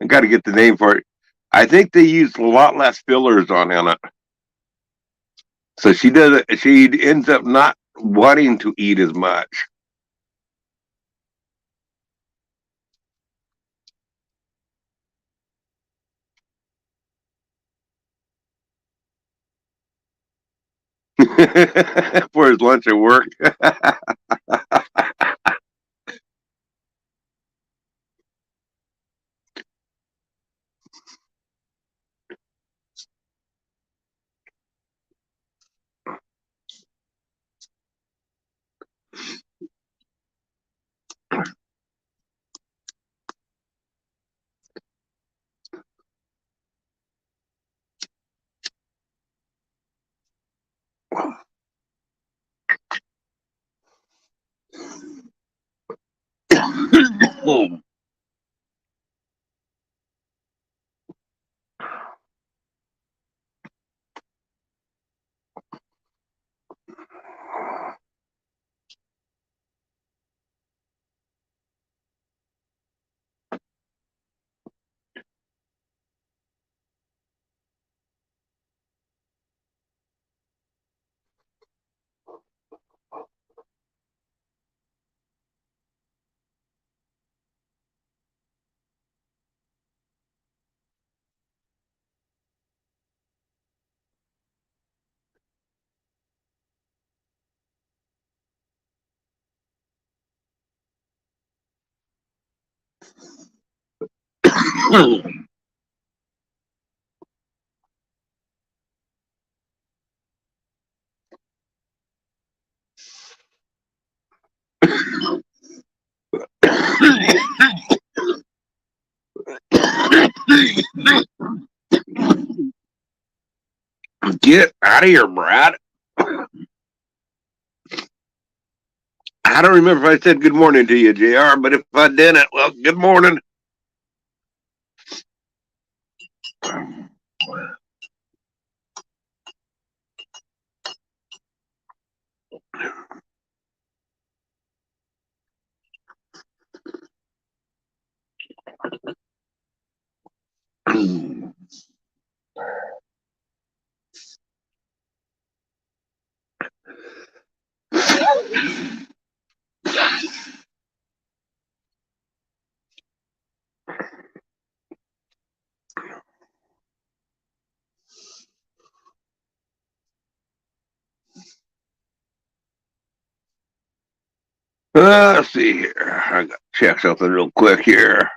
gotta get the name for it. I think they use a lot less fillers on it, so she doesn't. She ends up not wanting to eat as much. For his lunch at work. Get out of here, Brad. I don't remember if I said good morning to you, JR, but if I didn't, well, good morning. Let's see here. I got to check something real quick here.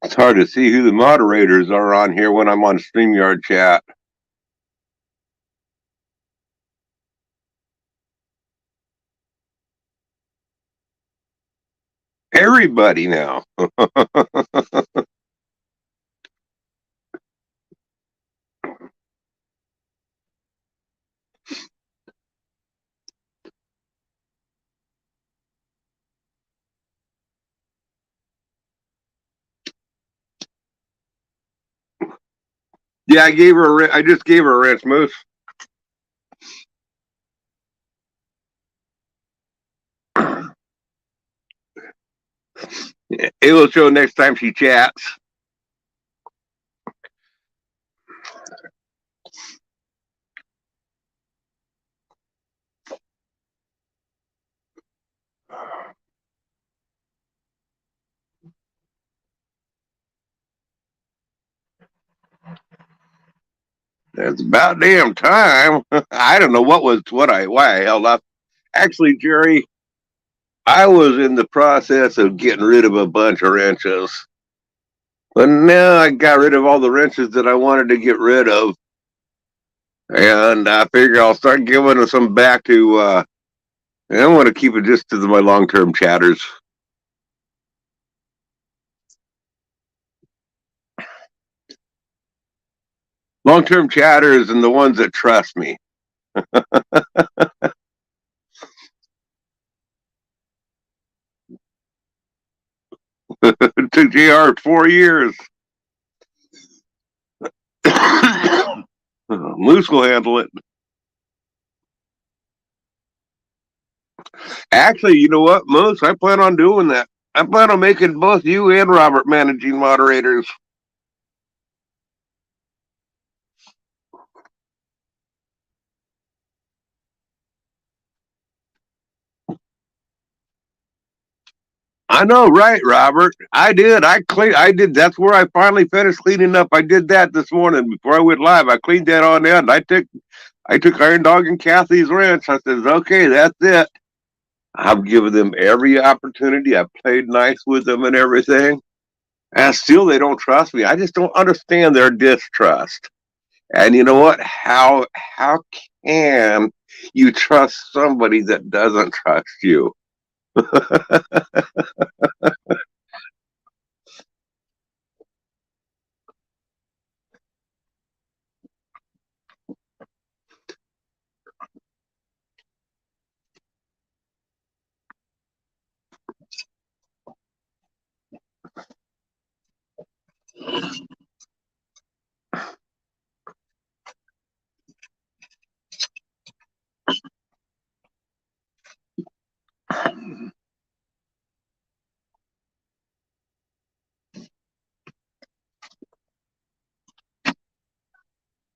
It's hard to see who the moderators are on here when I'm on StreamYard chat. Everybody now. Yeah, I gave her. I just gave her a wrench, Moose. It will show next time she chats. It's about damn time. I don't know why I held up. Actually, Jerry, I was in the process of getting rid of a bunch of wrenches. But now I got rid of all the wrenches that I wanted to get rid of. And I figure I'll start giving some back to, I want to keep it just to my long term chatters. Long term chatters and the ones that trust me. It took JR 4 years. Moose will handle it. Actually, you know what, Moose? I plan on doing that. I plan on making both you and Robert managing moderators. I know, right, Robert? I did. I did. That's where I finally finished cleaning up. I did that this morning before I went live. I cleaned that on end. I took Iron Dog and Kathy's wrench. I said, okay, that's it. I've given them every opportunity. I played nice with them and everything. And still they don't trust me. I just don't understand their distrust. And you know what? How can you trust somebody that doesn't trust you?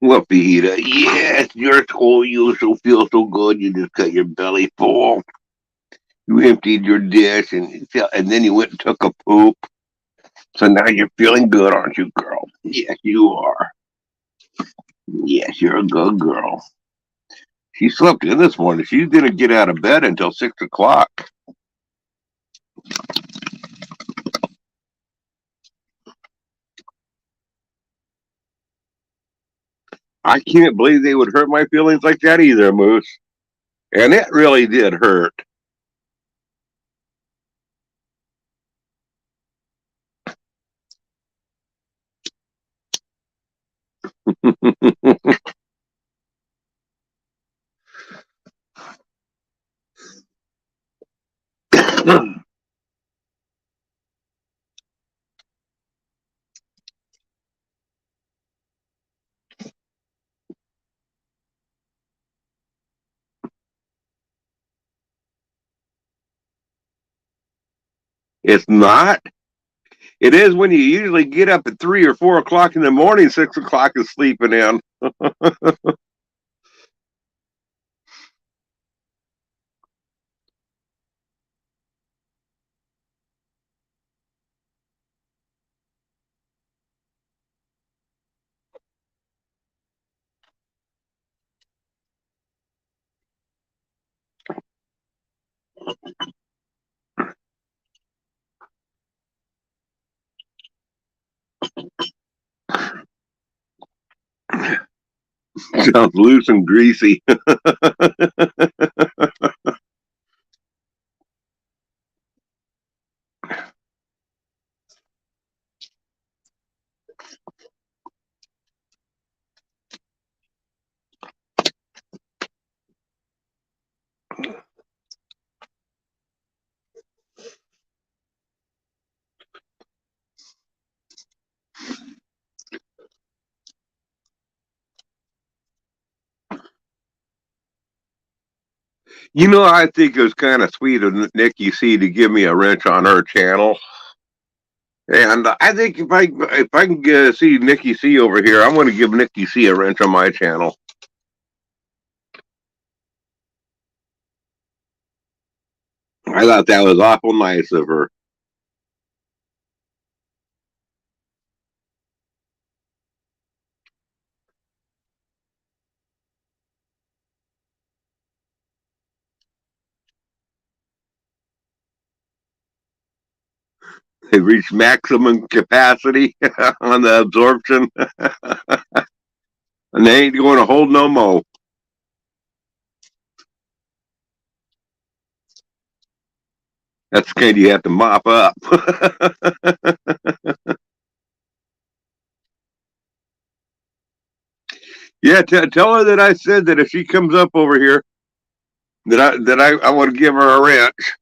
Well, Fajita, yes, your whole you so feel so good. You just got your belly full. You emptied your dish and then you went and took a poop. So now you're feeling good, aren't you, girl? Yes, you are. Yes, you're a good girl. She slept in this morning. She didn't get out of bed until 6 o'clock. I can't believe they would hurt my feelings like that either, Moose. And it really did hurt. It's not. It is when you usually get up at 3 or 4 o'clock in the morning. 6 o'clock is sleeping in. Sounds loose and greasy. I think it was kind of sweet of Nikki C to give me a wrench on her channel. And I think if I can see Nikki C over here, I'm going to give Nikki C a wrench on my channel. I thought that was awful nice of her. They reached maximum capacity on the absorption, and they ain't going to hold no more. That's the kind you have to mop up. Yeah, tell her that I said that if she comes up over here, that I want to give her a wrench.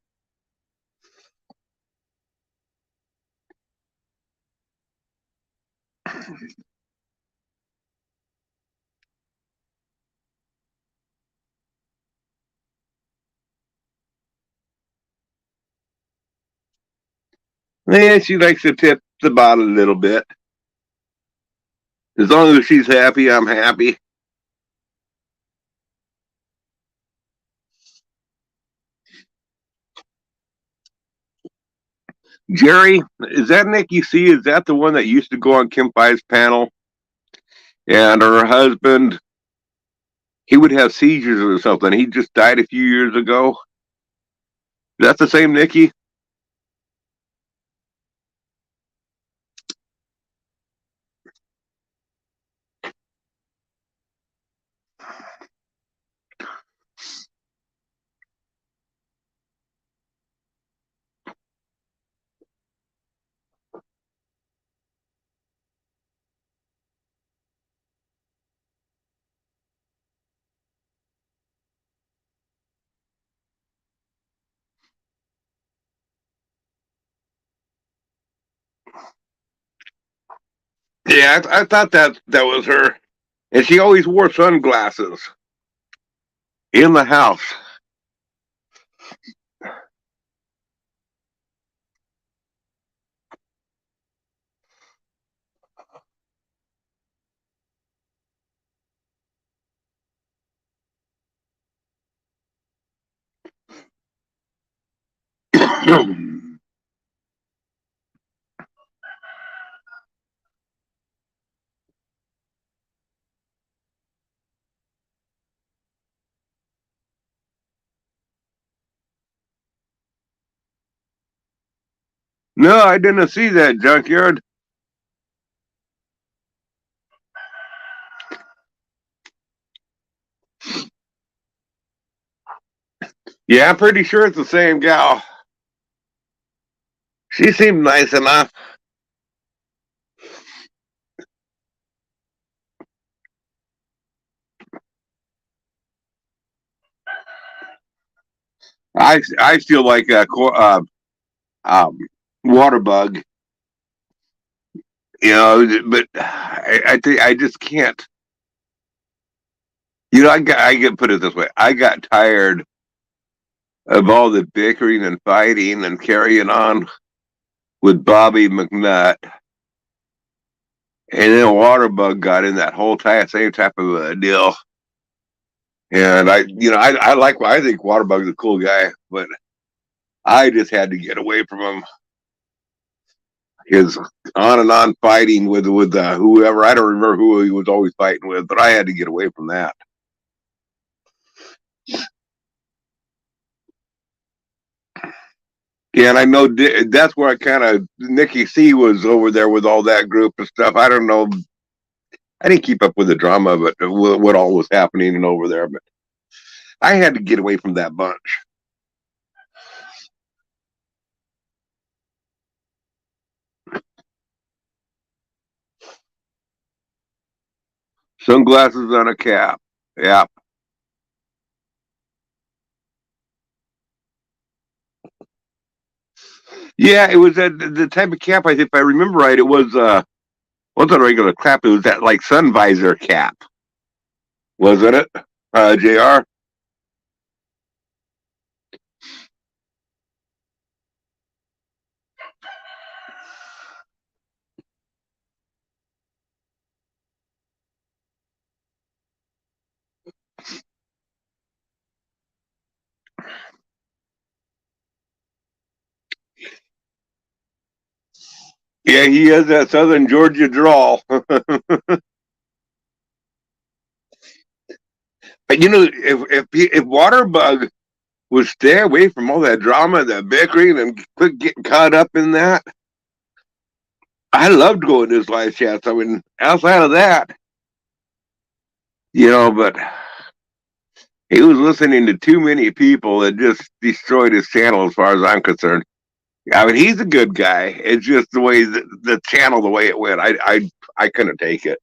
Yeah, she likes to tip the bottle a little bit. As long as she's happy, I'm happy. Jerry, is that Nikki C? Is that the one that used to go on Kim Pai's panel? And her husband, he would have seizures or something. He just died a few years ago. Is that the same Nikki? Yeah, I thought that was her. And she always wore sunglasses in the house. No, I didn't see that junkyard. Yeah, I'm pretty sure it's the same gal. She seemed nice enough. I feel like a um, water bug, but I think I just can't. I get put it this way. I got tired of all the bickering and fighting and carrying on with Bobby McNutt, and then Waterbug got in that whole same type of a deal. And I think Waterbug's a cool guy, but I just had to get away from him. His on and on fighting with whoever. I don't remember who he was always fighting with, but I had to get away from that. Yeah, and I know that's where I kind of Nikki C was over there with all that group and stuff. I don't know. I didn't keep up with the drama, but what all was happening and over there. But I had to get away from that bunch. Sunglasses on a cap. Yeah. Yeah, it was the type of cap. If I remember right, it wasn't a regular cap. It was that like sun visor cap, wasn't it? Jr. Yeah, he has that Southern Georgia drawl. But if Waterbug would stay away from all that drama, that bickering, and quit getting caught up in that, I loved going to his live chats. I mean, outside of that, but he was listening to too many people that just destroyed his channel, as far as I'm concerned. I mean, he's a good guy. It's just the way the channel, the way it went. I couldn't take it.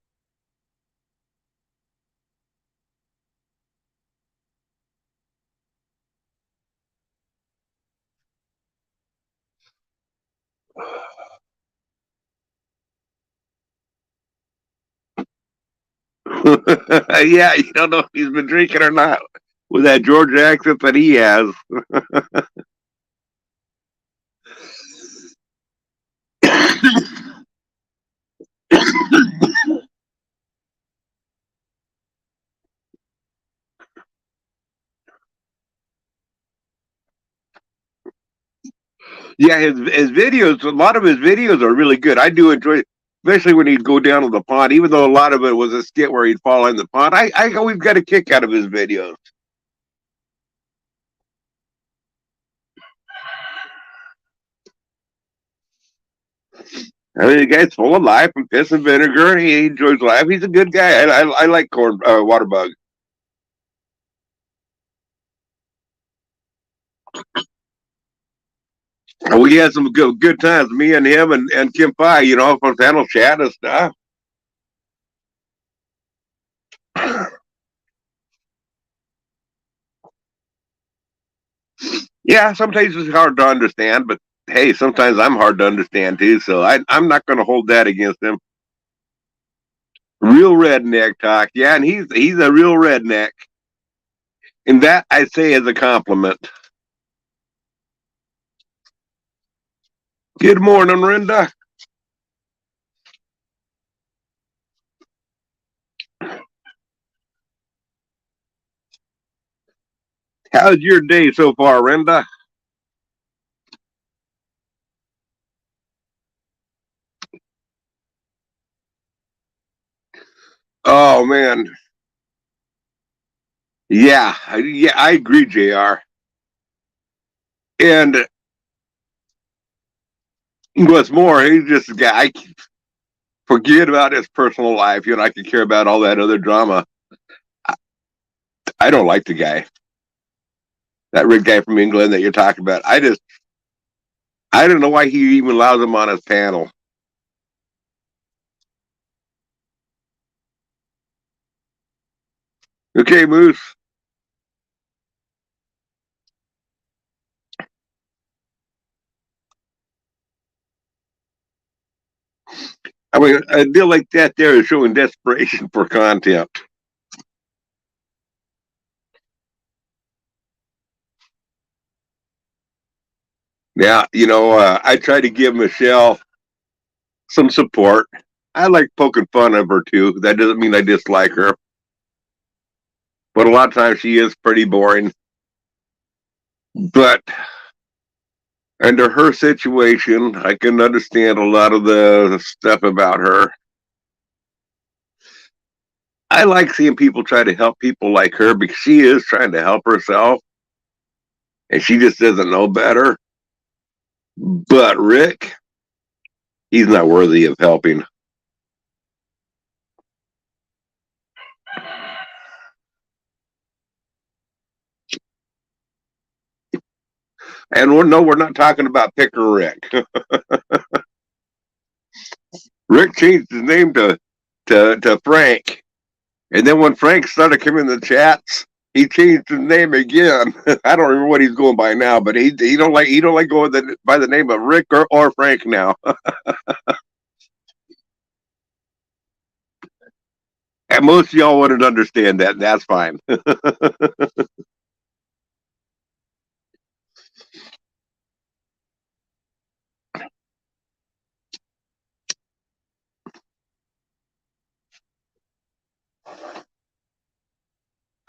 Yeah, you don't know if he's been drinking or not with that Georgia accent that he has. Yeah, his videos, a lot of his videos are really good. I do enjoy it, especially when he'd go down to the pond. Even though a lot of it was a skit where he'd fall in the pond, I always got a kick out of his videos. I mean, the guy's full of life and piss and vinegar. He enjoys life. He's a good guy. I like Waterbug. We had some good times, me and him and Kim Pai, from panel chat and stuff. Yeah, sometimes it's hard to understand, but hey, sometimes I'm hard to understand too. So I'm not going to hold that against him. Real redneck talk, yeah, and he's a real redneck, and that I say as a compliment. Good morning, Rinda. How's your day so far, Rinda? Oh man, yeah, I agree, Jr. And what's more, he's just a guy. Forget about his personal life. I can care about all that other drama. I, I don't like the guy, that Rick guy from England that you're talking about. I don't know why he even allows him on his panel. Okay, Moose. I mean, a deal like that there is showing desperation for content. Yeah, I try to give Michelle some support. I like poking fun of her too. That doesn't mean I dislike her, but a lot of times she is pretty boring. But under her situation, I can understand a lot of the stuff about her. I like seeing people try to help people like her because she is trying to help herself and she just doesn't know better. But Rick, he's not worthy of helping. And we're not talking about Picker Rick. Rick changed his name to Frank. And then when Frank started coming in the chats, he changed his name again. I don't remember what he's going by now, but he don't like going by the name of Rick or Frank now. And most of y'all wouldn't understand that, and that's fine.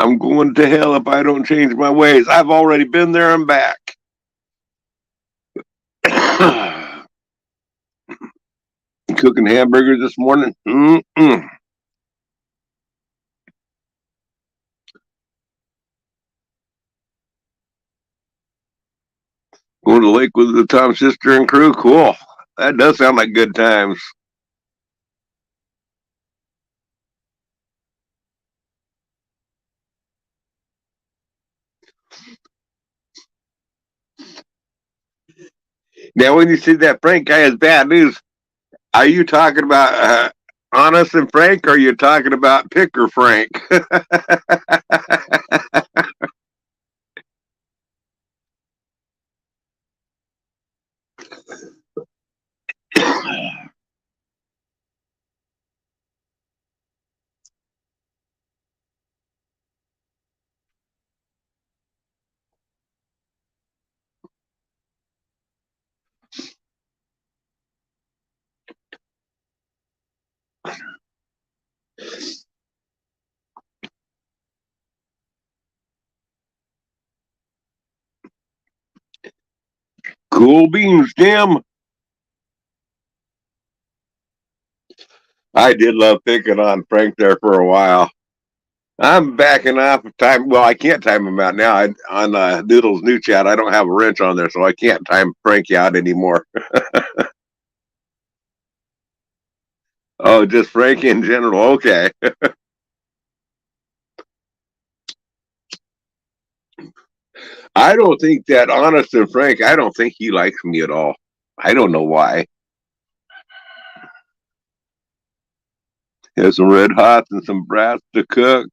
I'm going to hell if I don't change my ways. I've already been there and back. cooking hamburgers this morning. Mm-mm. Going to the lake with the Tom's sister and crew. Cool. That does sound like good times. Now, when you see that Frank guy is bad news, are you talking about Honest and Frank, or are you talking about Picker Frank? Cool beans, Jim. I did love picking on Frank there for a while. I'm backing off of time. Well, I can't time him out now. On Doodle's new chat, I don't have a wrench on there, so I can't time Frankie out anymore. Oh, just Frankie in general. Okay. I don't think that Honest and Frank, I don't think he likes me at all. I don't know why. He has some red hots and some brats to cook.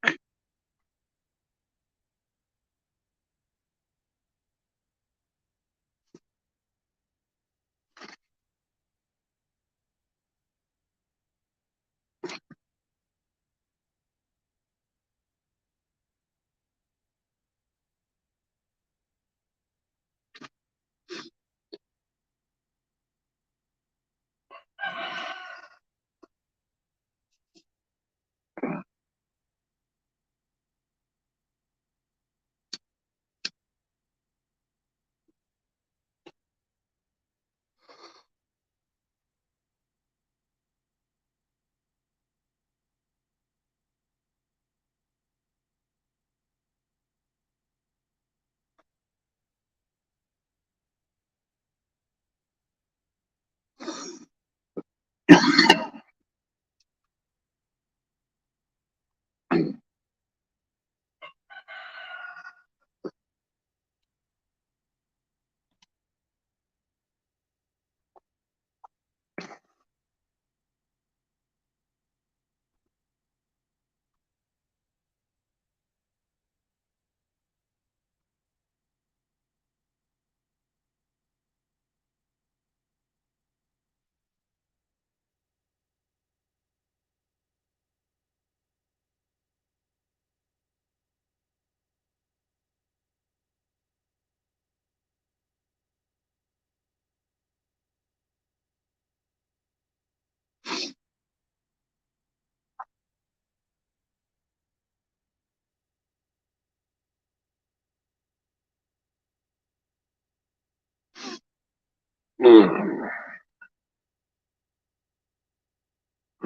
Mm.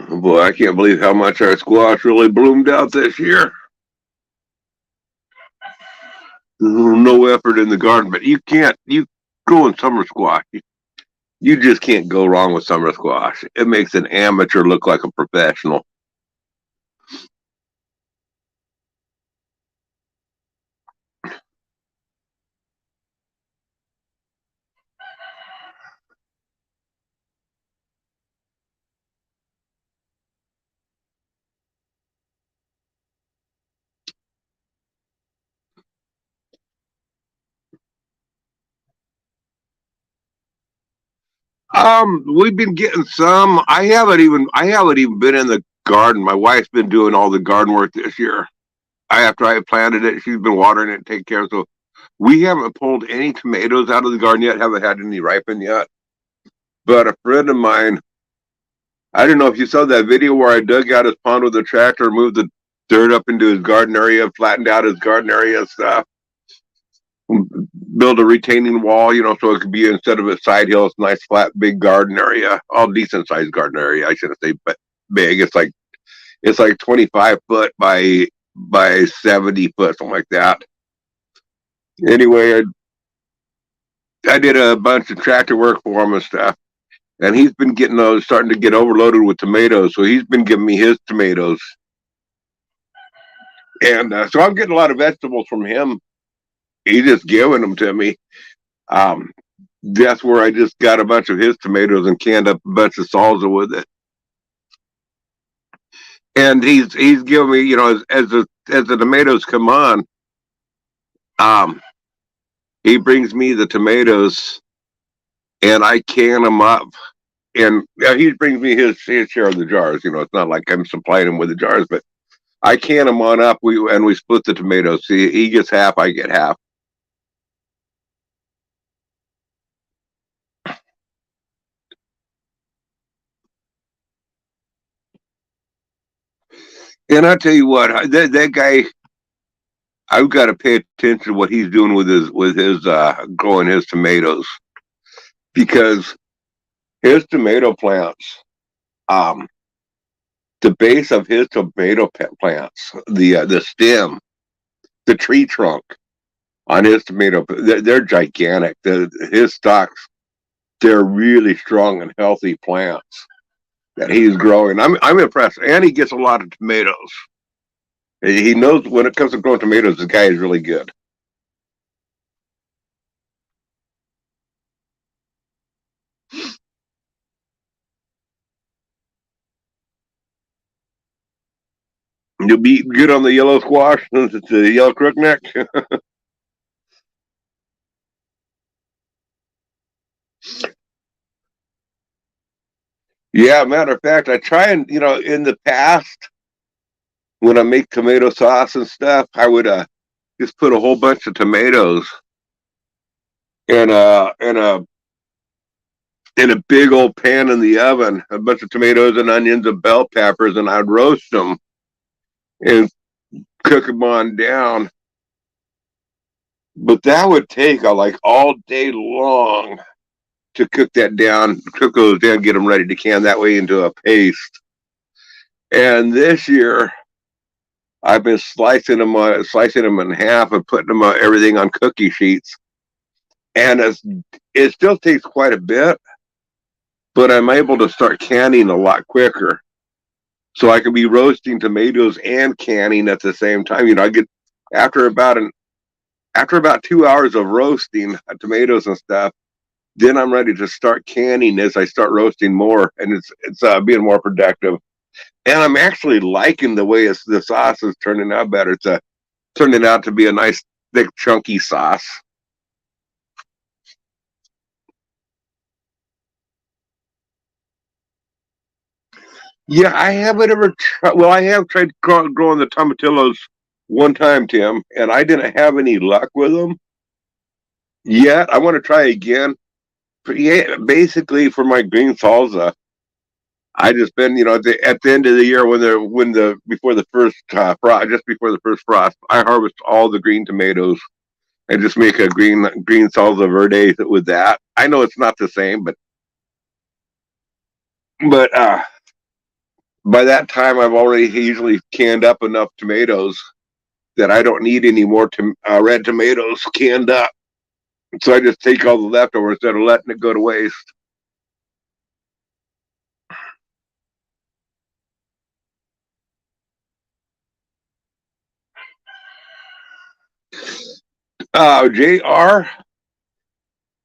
Boy, I can't believe how much our squash really bloomed out this year. No effort in the garden, but you go in summer squash. You just can't go wrong with summer squash. It makes an amateur look like a professional. We've been getting some. I haven't even been in the garden. My wife's been doing all the garden work this year. After I planted it, she's been watering it and taking care of it. So we haven't pulled any tomatoes out of the garden yet, haven't had any ripen yet. But a friend of mine, I don't know if you saw that video where I dug out his pond with a tractor, moved the dirt up into his garden area, flattened out his garden area and stuff. build a retaining wall, so it could be instead of a side hill, it's a nice flat big garden area, all decent sized garden area. I shouldn't say but big. It's like 25 foot by 70 foot, something like that. Anyway, I did a bunch of tractor work for him and stuff, and he's been getting those starting to get overloaded with tomatoes. So he's been giving me his tomatoes, and so I'm getting a lot of vegetables from him. He's just giving them to me. Um, that's where I just got a bunch of his tomatoes and canned up a bunch of salsa with it. And he's giving me, as the tomatoes come on, um, he brings me the tomatoes and I can them up. And he brings me his share of the jars. It's not like I'm supplying him with the jars, but I can them on up. We split the tomatoes. See, he gets half, I get half. And I tell you what, that guy, I've got to pay attention to what he's doing with his growing his tomatoes, because his tomato plants, um, the base of his tomato plants, the stem, the tree trunk on his tomato, they're gigantic. His stalks, they're really strong and healthy plants that he's growing. I'm impressed, and he gets a lot of tomatoes. He knows when it comes to growing tomatoes, the guy is really good. You'll be good on the yellow squash, since it's a yellow crookneck. Yeah, matter of fact, I try and in the past when I make tomato sauce and stuff, I would just put a whole bunch of tomatoes in a big old pan in the oven, a bunch of tomatoes and onions and bell peppers, and I'd roast them and cook them on down. But that would take like all day long to cook those down, get them ready to can that way into a paste. And this year, I've been slicing them in half and putting them everything on cookie sheets, and it still takes quite a bit, but I'm able to start canning a lot quicker. So I can be roasting tomatoes and canning at the same time. I get after about an after about 2 hours of roasting tomatoes and stuff, then I'm ready to start canning as I start roasting more, and it's being more productive. And I'm actually liking the way the sauce is turning out better. It's turning out to be a nice thick chunky sauce. Yeah, I haven't ever tried. Well, I have tried growing the tomatillos one time, Tim, and I didn't have any luck with them yet. I want to try again. But yeah, basically for my green salsa, I just been, at the end of the year when the before the first frost, just before the first frost, I harvest all the green tomatoes and just make a green salsa verde with that. I know it's not the same, but by that time I've already usually canned up enough tomatoes that I don't need any more red tomatoes canned up. So I just take all the leftovers instead of letting it go to waste. JR,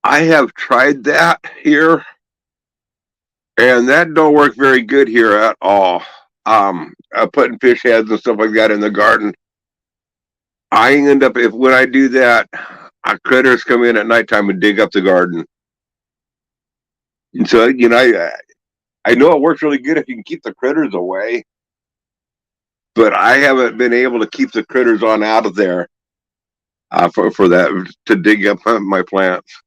I have tried that here, and that don't work very good here at all. Putting fish heads and stuff like that in the garden. I end up if when I do that, critters come in at nighttime and dig up the garden. And so I know it works really good if you can keep the critters away, but I haven't been able to keep the critters on out of there for that to dig up my plants.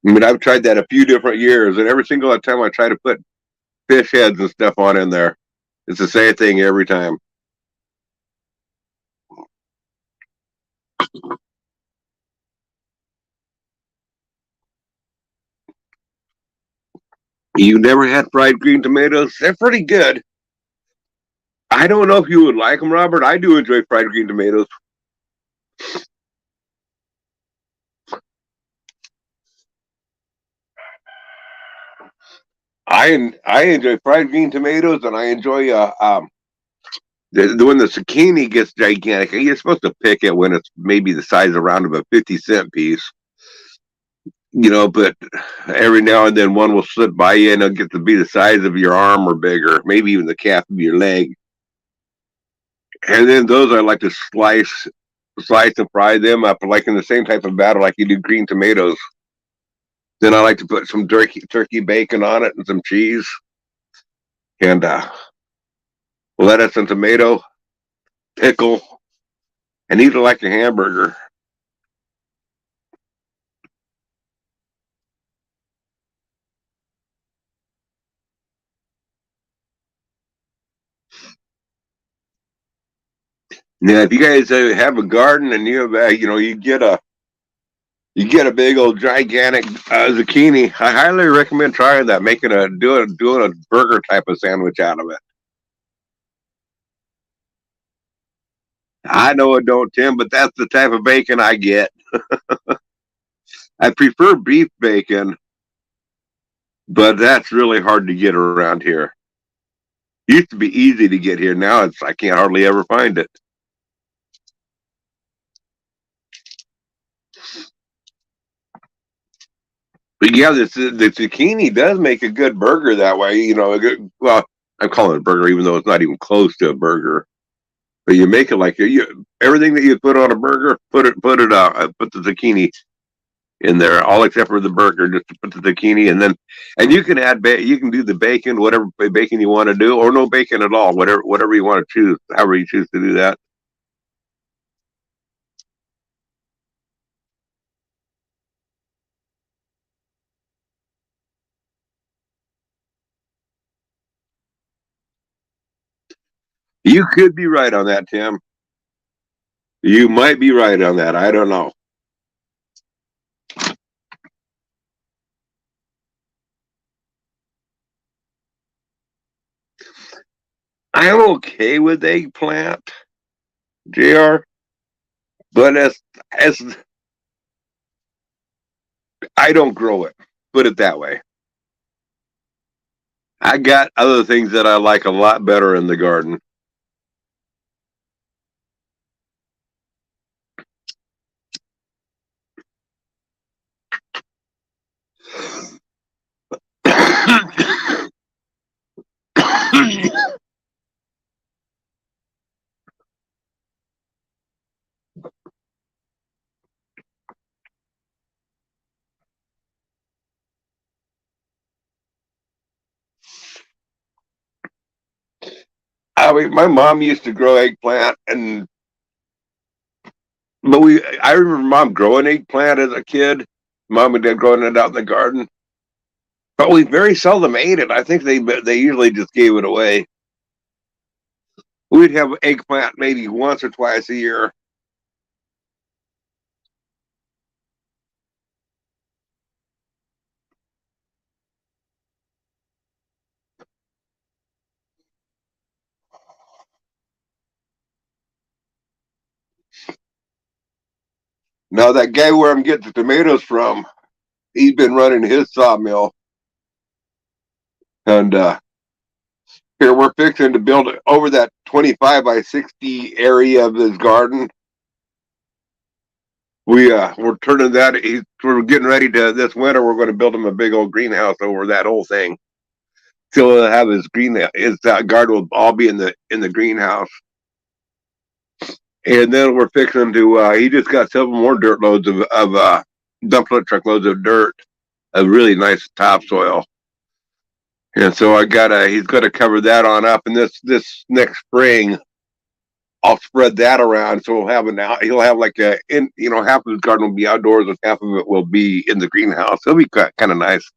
I mean, I've tried that a few different years, and every single time I try to put fish heads and stuff on in there, it's the same thing every time. You never had fried green tomatoes? They're pretty good. I don't know if you would like them, Robert. I do enjoy fried green tomatoes. I enjoy fried green tomatoes, and I enjoy when the zucchini gets gigantic. You're supposed to pick it when it's maybe the size around of a 50-cent piece, but every now and then one will slip by you and it'll get to be the size of your arm or bigger, maybe even the calf of your leg. And then those I like to slice and fry them up like in the same type of batter like you do green tomatoes. Then I like to put some turkey bacon on it and some cheese and lettuce and tomato, pickle, and eat it like a hamburger. Now, if you guys have a garden and you have, you get a big old gigantic zucchini, I highly recommend trying that. Doing a burger type of sandwich out of it. I know it don't, Tim, but that's the type of bacon I get. I prefer beef bacon, but that's really hard to get around here. Used to be easy to get here. Now I can't hardly ever find it. But yeah, the zucchini does make a good burger that way. Well, I'm calling it a burger, even though it's not even close to a burger. But you make it like everything that you put on a burger, put the zucchini in there, all except for the burger. Just to put the zucchini, and you can you can do the bacon, whatever bacon you want to do, or no bacon at all, whatever you want to choose, however you choose to do that. You could be right on that, Tim. You might be right on that. I don't know. I'm okay with eggplant, Jr. But as I don't grow it. Put it that way. I got other things that I like a lot better in the garden. I mean, my mom used to grow eggplant, I remember mom growing eggplant as a kid. Mom and dad growing it out in the garden, but we very seldom ate it. I think they usually just gave it away. We'd have eggplant maybe once or twice a year. Now that guy where I'm getting the tomatoes from, he's been running his sawmill, and here we're fixing to build over that 25 by 60 area of his garden. We're turning that. We're getting ready to this winter. We're going to build him a big old greenhouse over that whole thing. So he'll have his garden will all be in the greenhouse. And then we're fixing to. He just got several more dirt loads of dump truckloads of dirt, of really nice topsoil. And so he's going to cover that on up. And this next spring, I'll spread that around, so he'll have like half of his garden will be outdoors and half of it will be in the greenhouse. It'll be kind of nice.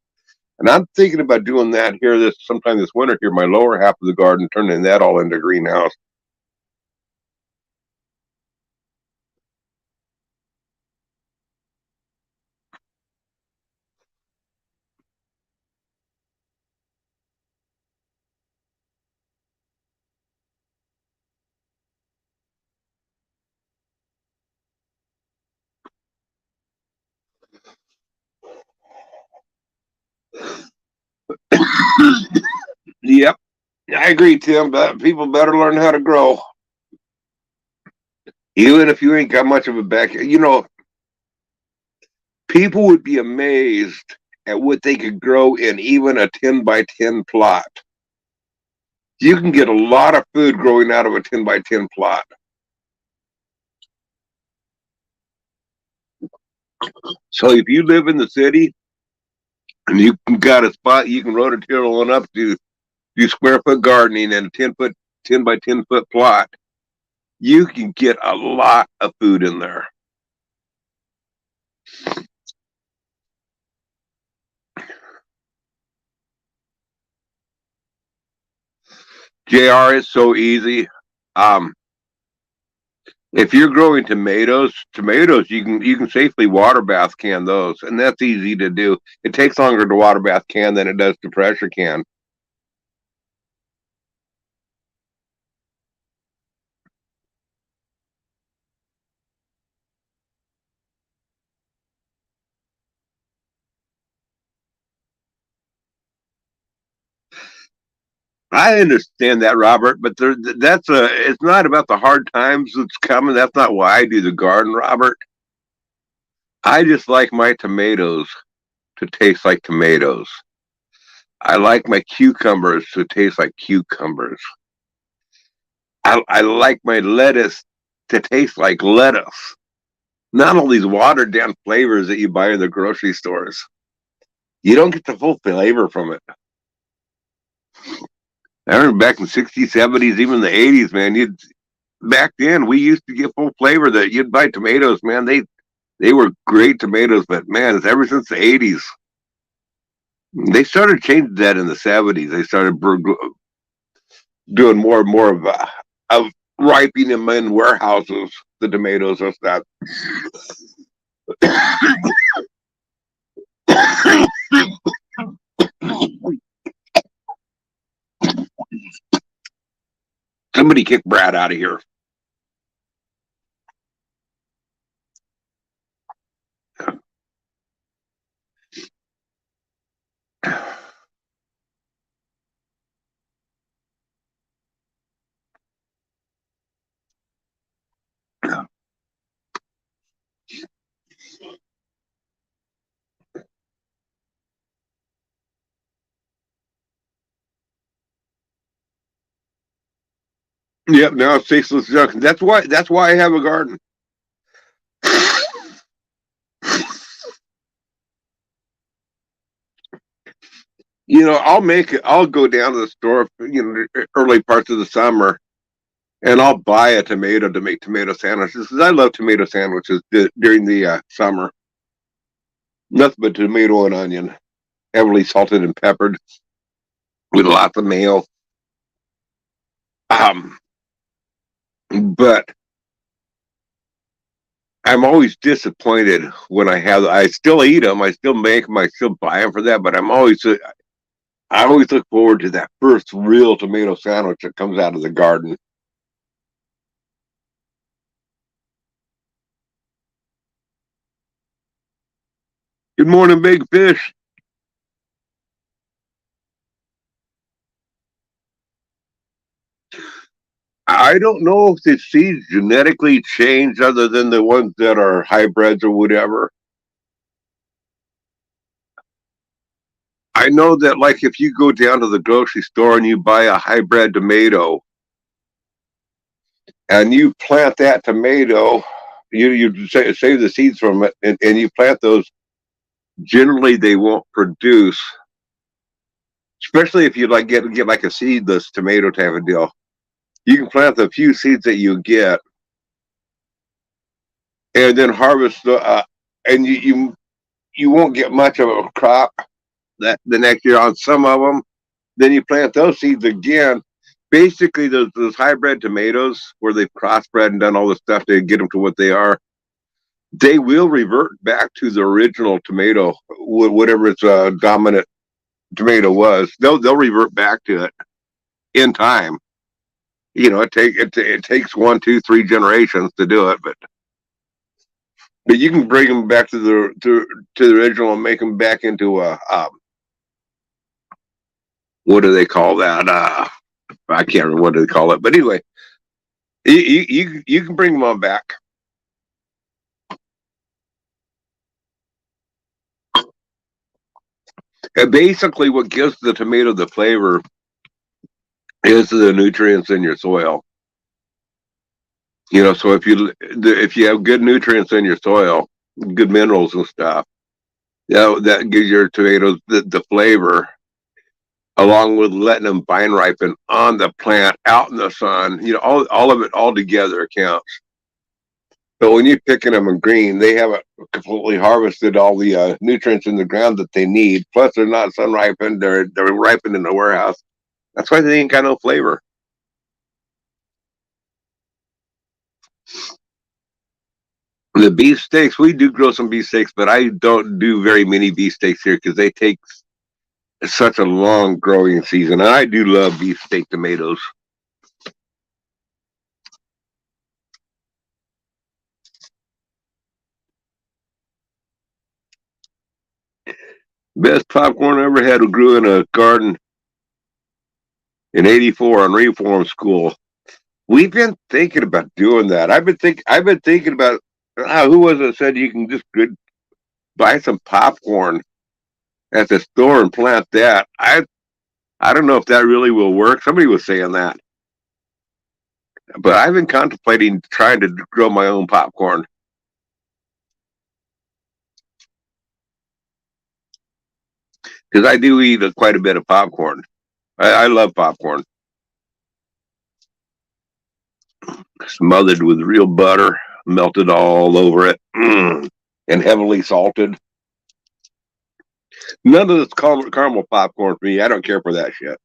And I'm thinking about doing that here sometime this winter here, my lower half of the garden, turning that all into greenhouse. Yep, I agree, Tim, but people better learn how to grow. Even if you ain't got much of a backyard, people would be amazed at what they could grow in even a 10 by 10 plot. You can get a lot of food growing out of a 10 by 10 plot. So if you live in the city and you got a spot, you can rototill one up to do square foot gardening and a 10 by 10 foot plot. You can get a lot of food in there. JR is so easy. Um, if you're growing tomatoes you can safely water bath can those, and that's easy to do. It takes longer to water bath can than it does to pressure can. I understand that, Robert, but it's not about the hard times that's coming. That's not why I do the garden, Robert. I just like my tomatoes to taste like tomatoes. I like my cucumbers to taste like cucumbers. I like my lettuce to taste like lettuce. Not all these watered down flavors that you buy in the grocery stores. You don't get the full flavor from it. I remember back in the 60s, 70s, even the 80s, man, back then we used to get full flavor that you'd buy tomatoes, man. They were great tomatoes, but man, it's ever since the 80s. They started changing that in the 70s. They started doing more and more of ripening them in warehouses, the tomatoes and stuff. Somebody kick Brad out of here. Yep, now it's tasteless junk. That's why I have a garden. I'll go down to the store, early parts of the summer, and I'll buy a tomato to make tomato sandwiches because I love tomato sandwiches during the summer. Nothing but tomato and onion, heavily salted and peppered with lots of mayo. Um, but I'm always disappointed when I still eat them, I still make them, I still buy them for that, but I always look forward to that first real tomato sandwich that comes out of the garden. Good morning, big fish. I don't know if the seeds genetically change other than the ones that are hybrids or whatever. I know that, like, if you go down to the grocery store and you buy a hybrid tomato and you plant that tomato, you save the seeds from it, and you plant those. Generally, they won't produce, especially if you like get like a seedless tomato type of deal. You can plant the few seeds that you get, and then harvest and you won't get much of a crop that the next year on some of them. Then you plant those seeds again. Basically, those hybrid tomatoes where they've crossbred and done all the stuff to get them to what they are, they will revert back to the original tomato, whatever its dominant tomato was. They'll revert back to it in time. You know, it takes 1, 2, 3 generations to do it, but you can bring them back to the original and make them back into a what do they call that? I can't remember what they call it, but anyway, you can bring them on back. And basically, what gives the tomato the flavor is the nutrients in your soil. You know, so if you have good nutrients in your soil, good minerals and stuff, that gives your tomatoes the flavor, along with letting them vine ripen on the plant out in the sun. You know, all of it all together counts. But when you're picking them in green, they haven't completely harvested all the nutrients in the ground that they need. Plus, they're not sun ripened; they're ripened in the warehouse. That's why they ain't got no flavor. The beefsteaks, we do grow some beefsteaks, but I don't do very many beefsteaks here because they take such a long growing season. And I do love beefsteak tomatoes. Best popcorn I ever had grew in a garden in '84 on reform school. We've been thinking about doing that. I've been thinking about who was it said you can just buy some popcorn at the store and plant that. I don't know if that really will work. Somebody was saying that, but I've been contemplating trying to grow my own popcorn because I do eat quite a bit of popcorn. I love popcorn, smothered with real butter, melted all over it, and heavily salted. None of this caramel popcorn for me. I don't care for that shit.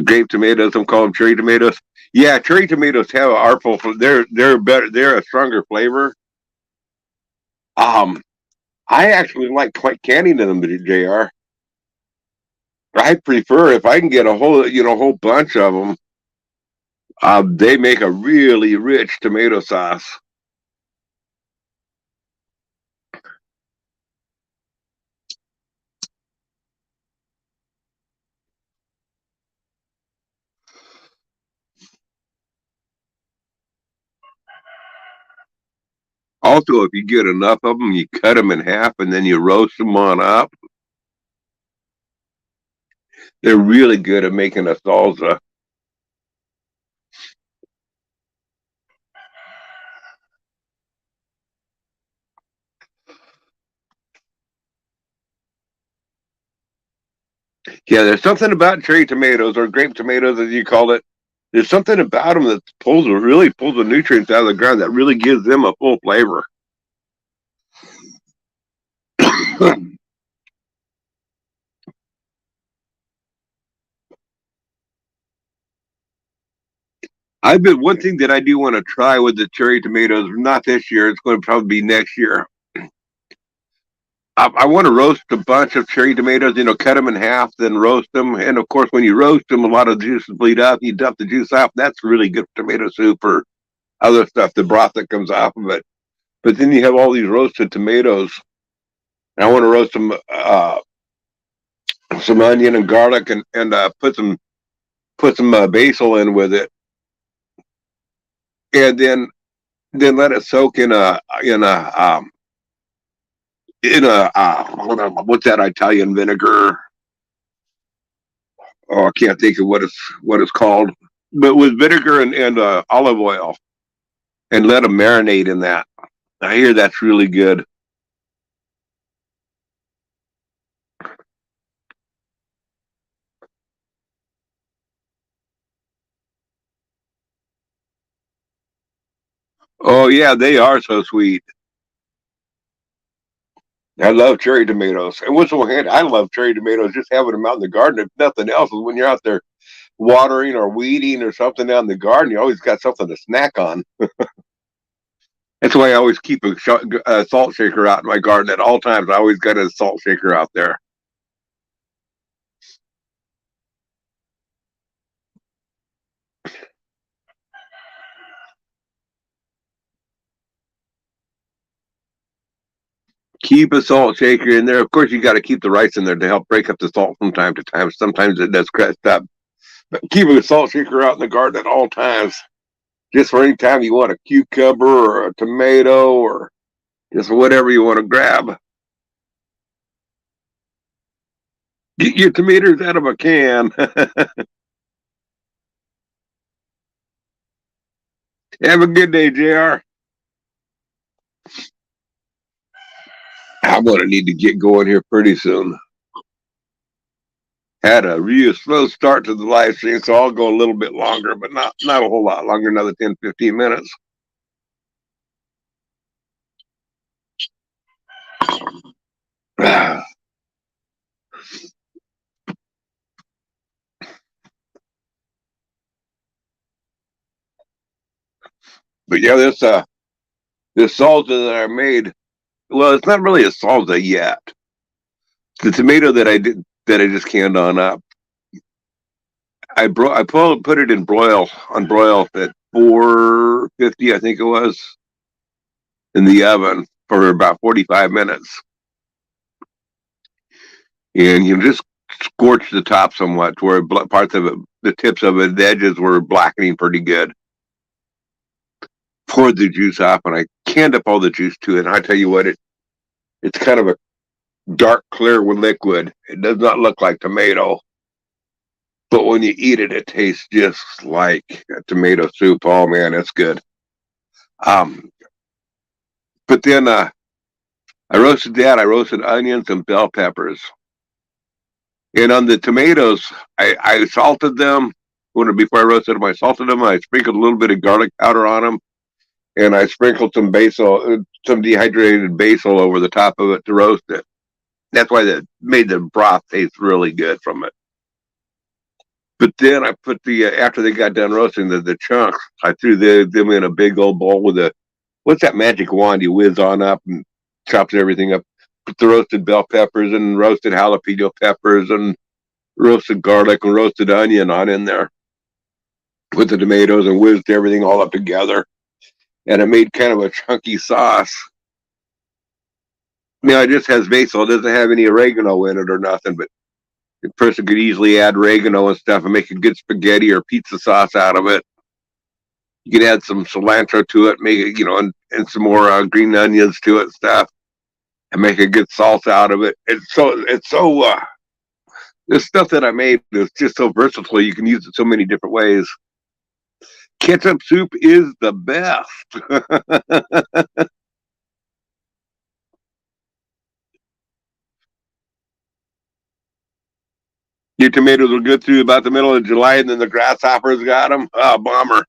Grape tomatoes, some call them cherry tomatoes. Yeah, cherry tomatoes have an artful. They're better. They're a stronger flavor. Um, I actually like canning them, Jr. I prefer if I can get a whole bunch of them. They make a really rich tomato sauce. Also, if you get enough of them, you cut them in half and then you roast them on up. They're really good at making a salsa. Yeah, there's something about cherry tomatoes or grape tomatoes, as you call it. There's something about them that really pulls the nutrients out of the ground that really gives them a full flavor. I've been one thing that I do want to try with the cherry tomatoes. Not this year; it's going to probably be next year. I want to roast a bunch of cherry tomatoes. You know, cut them in half, then roast them. And of course, when you roast them, a lot of the juices bleed out. You dump the juice out. That's really good for tomato soup or other stuff. The broth that comes off of it. But then you have all these roasted tomatoes. And I want to roast some onion and garlic and put some basil in with it, and then let it soak in a what's that Italian vinegar? Oh, I can't think of what it's called, but with vinegar and olive oil, and let them marinate in that. I hear that's really good. Oh yeah, they are so sweet. I love cherry tomatoes. And what's the one hand I love cherry tomatoes, just having them out in the garden. If nothing else, is when you're out there watering or weeding or something out in the garden, you always got something to snack on. That's why I always keep a salt shaker out in my garden at all times. I always got a salt shaker out there. Keep a salt shaker in there. Of course, you got to keep the rice in there to help break up the salt from time to time. Sometimes it does crest up. But keep a salt shaker out in the garden at all times. Just for any time you want a cucumber or a tomato or just whatever you want to grab. Get your tomatoes out of a can. Have a good day, JR. I'm going to need to get going here pretty soon. Had a real slow start to the live stream, so I'll go a little bit longer, but not a whole lot longer, another 10, 15 minutes. But yeah, this salsa that I made, well, it's not really a salsa yet. The tomato that I just canned on up. Put it in broil at 450, I think it was, in the oven for about 45 minutes. And you just scorch the top somewhat to where parts of it, the tips of it, the edges were blackening pretty good. Poured the juice off, and I canned up all the juice to it. And I tell you what, it's kind of a dark, clear liquid. It does not look like tomato, but when you eat it, it tastes just like a tomato soup. Oh man, it's good. Um, but then I roasted that. I roasted onions and bell peppers. And on the tomatoes, I salted them. Before I roasted them, I salted them. I sprinkled a little bit of garlic powder on them, and I sprinkled some basil, some dehydrated basil over the top of it to roast it. That's why that made the broth taste really good from it. But then I put after they got done roasting the chunks, I threw them in a big old bowl with what's that magic wand you whiz on up and chops everything up. Put the roasted bell peppers and roasted jalapeno peppers and roasted garlic and roasted onion on in there with the tomatoes and whizzed everything all up together. And it made kind of a chunky sauce. Now it just has basil. It doesn't have any oregano in it or nothing, but a person could easily add oregano and stuff and make a good spaghetti or pizza sauce out of it. You could add some cilantro to it, make it, and some more green onions to it and stuff, and make a good salsa out of it. This stuff that I made is just so versatile. You can use it so many different ways. Ketchup soup is the best. Your tomatoes will good through about the middle of July, and then the grasshoppers got them. Oh, bomber.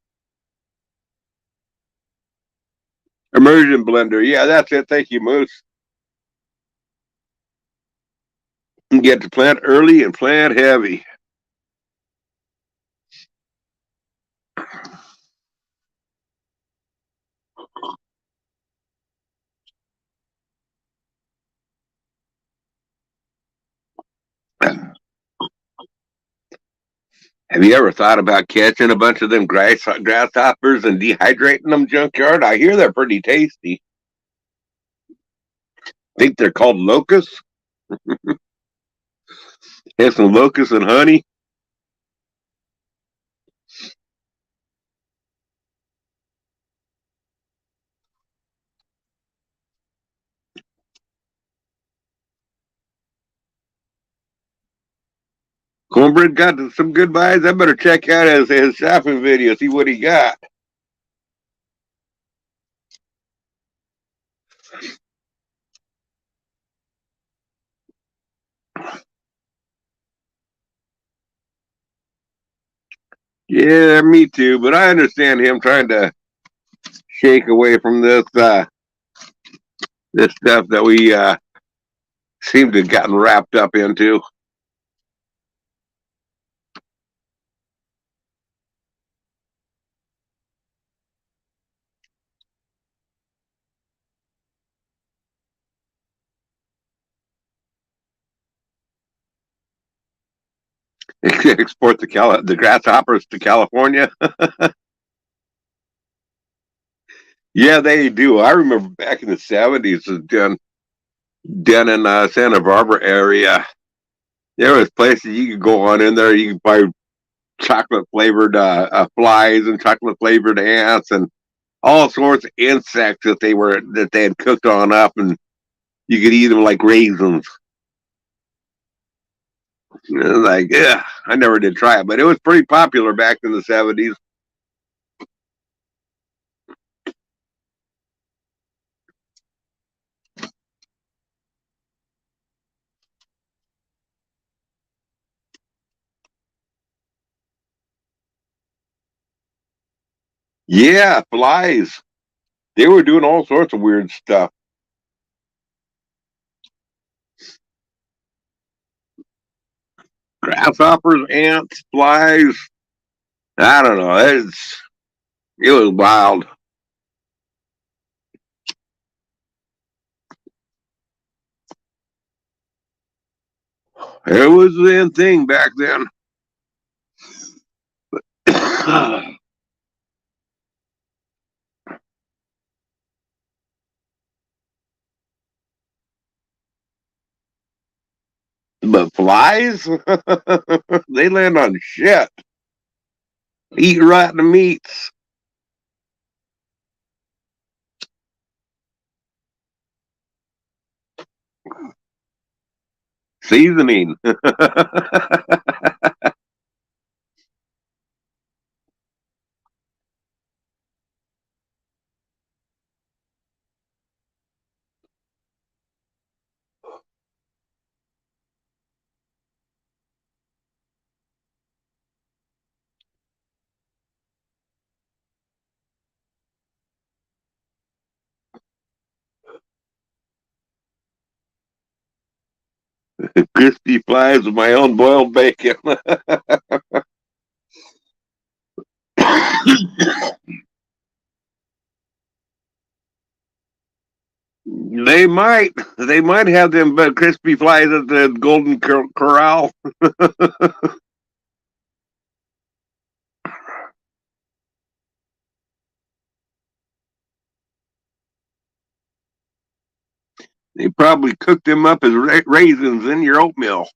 Immersion blender. Yeah, that's it. Thank you, Moose. You get to plant early and plant heavy. Have you ever thought about catching a bunch of them grasshoppers and dehydrating them, junkyard? I hear they're pretty tasty. Think they're called locusts? Have some locusts and honey. Cornbread got some good buys. I better check out his shopping video, see what he got. Yeah, me too. But I understand him trying to shake away from this stuff that we seem to have gotten wrapped up into. Export the grasshoppers to California. Yeah, they do. I remember back in the 70s, down in Santa Barbara area, there was places you could go on in there. You could buy chocolate flavored flies and chocolate flavored ants and all sorts of insects that they had cooked on up, and you could eat them like raisins. Like, yeah, I never did try it, but it was pretty popular back in the 70s. Yeah, flies. They were doing all sorts of weird stuff. Grasshoppers, ants, flies. I don't know. It was wild. It was the end thing back then. But flies, they land on shit. Eat rotten meats. Seasoning. Crispy flies with my own boiled bacon. They might have them crispy flies at the Golden Corral. They probably cooked them up as raisins in your oatmeal.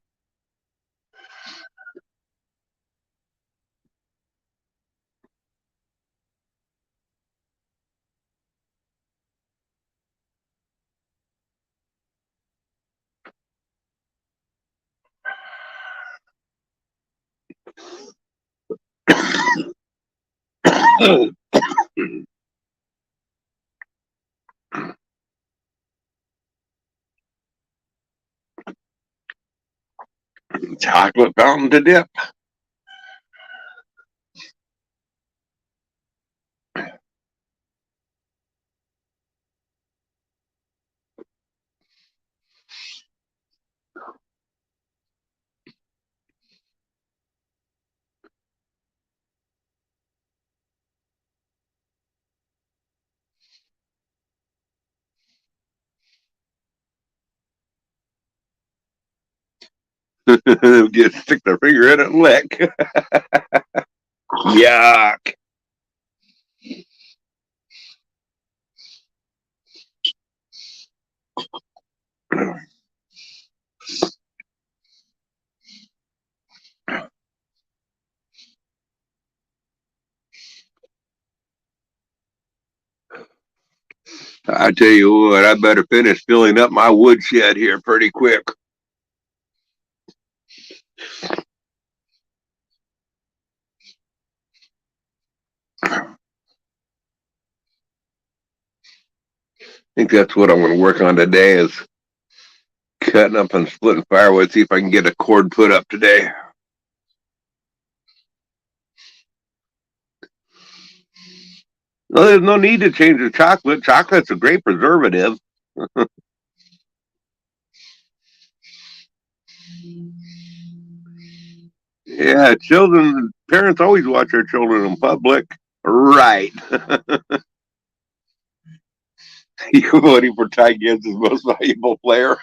Chocolate fountain to dip. Just stick their finger in it and lick. Yuck. I tell you what, I better finish filling up my woodshed here pretty quick. I think that's what I'm going to work on today is cutting up and splitting firewood, see if I can get a cord put up today. Well, there's no need to change the chocolate. Chocolate's a great preservative. Yeah, children, parents always watch their children in public. Right. You're voting for Ty Gibbs' most valuable player.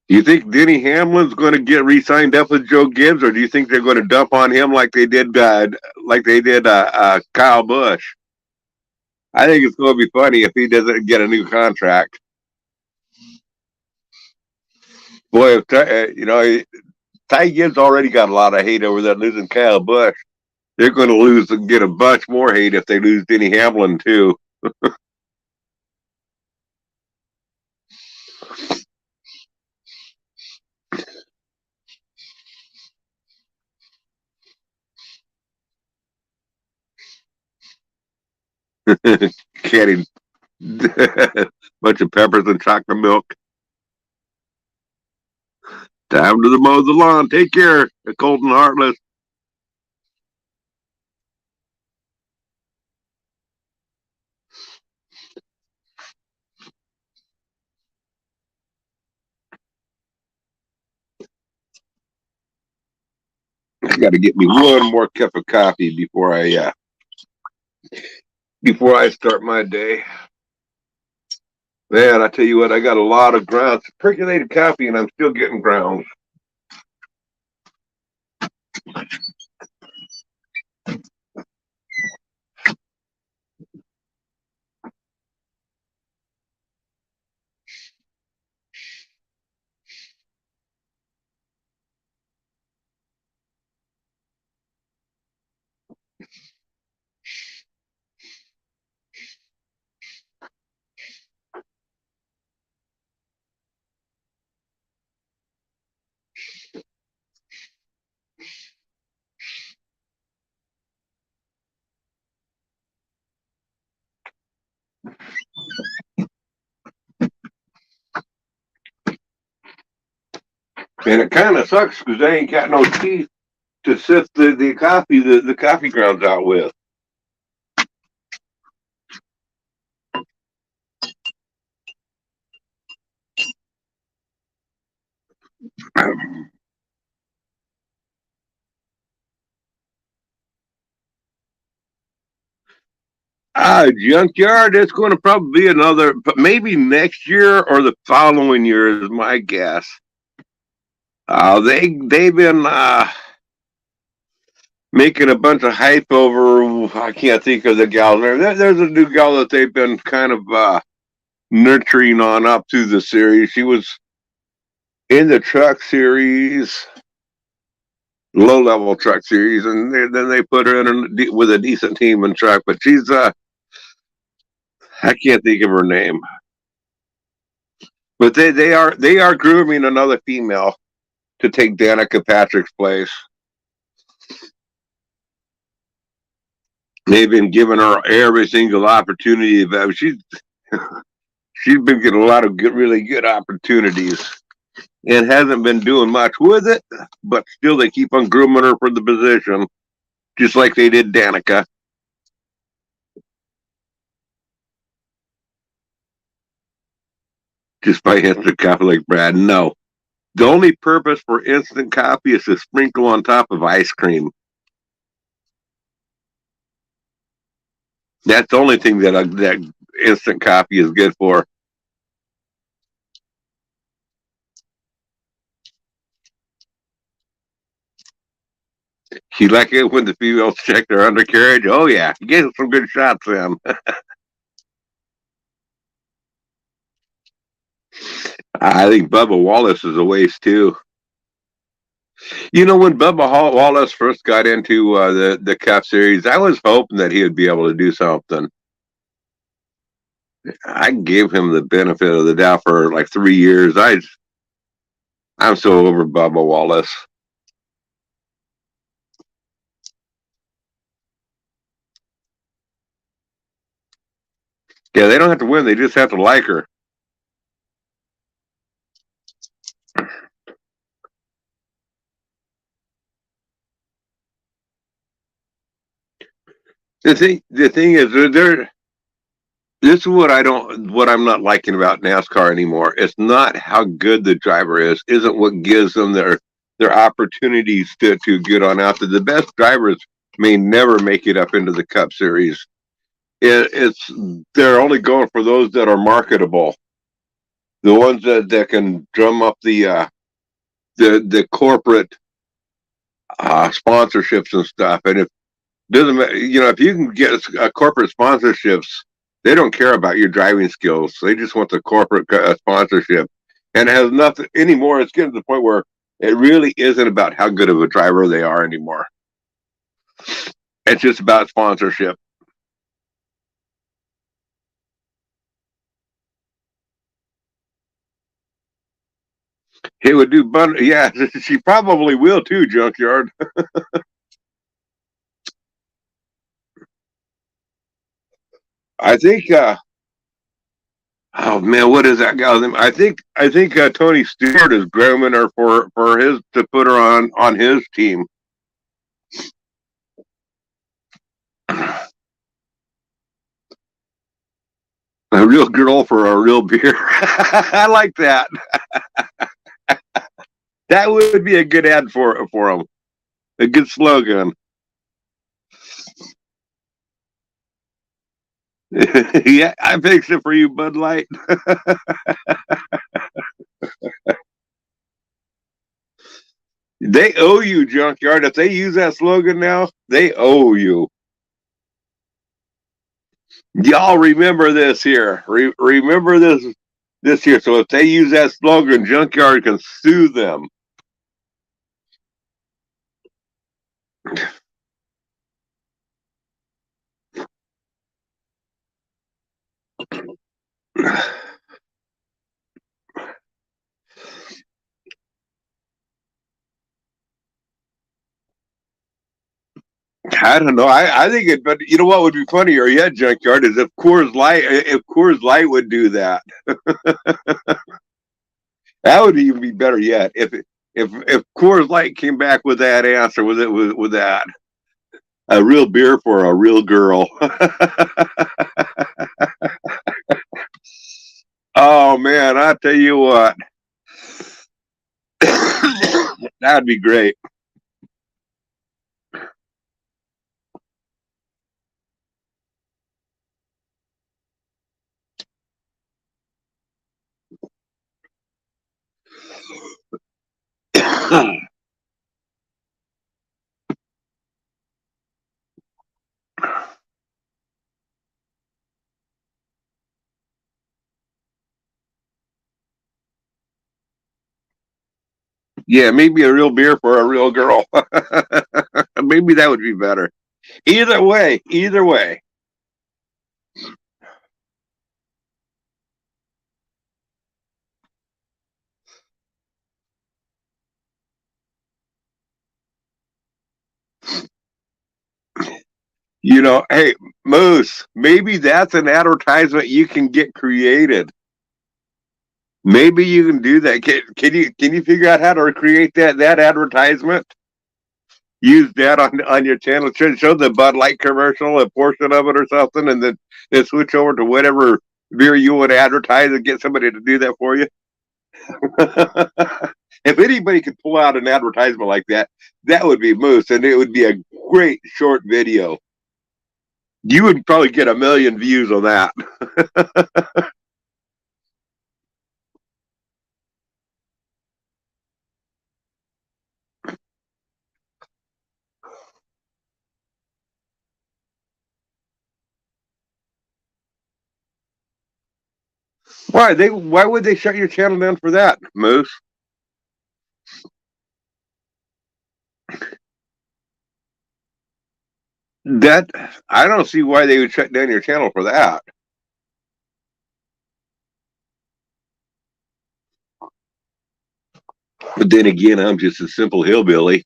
Do you think Denny Hamlin's going to get re-signed up with Joe Gibbs, or do you think they're going to dump on him like they did Kyle Busch? I think it's going to be funny if he doesn't get a new contract. Boy, if Ty Gibbs already got a lot of hate over that losing Kyle Busch. They're going to lose and get a bunch more hate if they lose Denny Hamlin too. Candy, bunch of peppers and chocolate milk. Time to the mow the lawn. Take care, Colton Heartless. I got to get me one more cup of coffee before I start my day. Man, I tell you what, I got a lot of grounds, percolated coffee, and I'm still getting grounds. And it kind of sucks because they ain't got no teeth to sift the coffee grounds out with. Junkyard, it's going to probably be another, but maybe next year or the following year is my guess. They've been making a bunch of hype over. I can't think of the gal. There's a new gal that they've been kind of nurturing on up through the series. She was in the truck series, low level truck series, and then they put her in with a decent team in truck. But she's I can't think of her name. But they are grooming another female to take Danica Patrick's place. They've been giving her every single opportunity. She's been getting a lot of really good opportunities and hasn't been doing much with it. But still, they keep on grooming her for the position, just like they did Danica. Just by instant coffee like Brad. No. The only purpose for instant coffee is to sprinkle on top of ice cream. That's the only thing that instant coffee is good for. You like it when the females check their undercarriage? Oh, yeah. You get some good shots in. I think Bubba Wallace is a waste, too. You know, when Bubba Wallace first got into the Cup Series, I was hoping that he would be able to do something. I gave him the benefit of the doubt for like 3 years. I'm so over Bubba Wallace. Yeah, they don't have to win. They just have to like her. The thing is, they're this is what I'm not liking about NASCAR anymore. It's not how good the driver is, isn't what gives them their opportunities to get on out. The best drivers may never make it up into the Cup Series. It's they're only going for those that are marketable, the ones that can drum up the corporate sponsorships and stuff. And if doesn't matter, if you can get corporate sponsorships, they don't care about your driving skills. They just want the corporate sponsorship, and it has nothing anymore. It's getting to the point where it really isn't about how good of a driver they are anymore. It's just about sponsorship. It would do, but yeah, she probably will too. Junkyard. I think. Oh man, what is that guy? I think Tony Stewart is grooming her for his to put her on his team. A real girl for a real beer. I like that. That would be a good ad for him. A good slogan. Yeah, I fixed it for you, Bud Light. They owe you, Junkyard. If they use that slogan now, they owe you. Y'all remember this here. Remember this here. So if they use that slogan, Junkyard can sue them. I don't know. I think it, but you know what would be funnier yet, Junkyard, is if Coors Light would do that. That would even be better yet. If Coors Light came back with that answer, with that a real beer for a real girl. Oh man, I tell you what, that'd be great. Yeah, maybe a real beer for a real girl. Maybe that would be better. Either way. Hey, Moose, maybe that's an advertisement you can get created. Maybe you can do that. Can you figure out how to create that advertisement? Use that on your channel. Show the Bud Light commercial, a portion of it or something, and then switch over to whatever beer you want to advertise and get somebody to do that for you. If anybody could pull out an advertisement like that, that would be Moose, and it would be a great short video. You would probably get 1 million views on that. Why would they shut your channel down for that, Moose? That I don't see why they would shut down your channel for that. But then again, I'm just a simple hillbilly.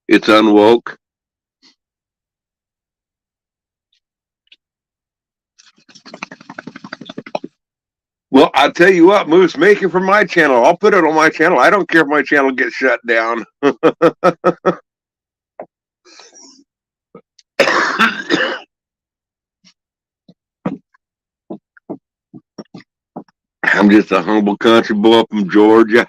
It's unwoke. Well, I'll tell you what, Moose, make it for my channel. I'll put it on my channel. I don't care if my channel gets shut down. I'm just a humble country boy from Georgia.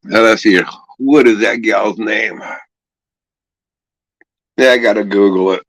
Now, let's see. What is that gal's name? Yeah, I gotta Google it.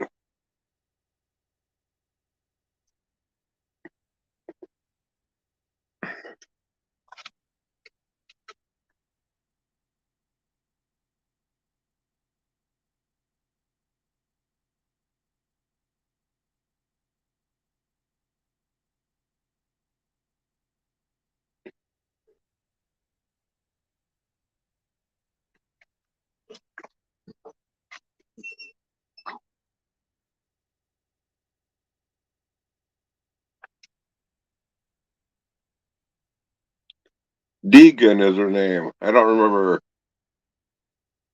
Deegan is her name. I don't remember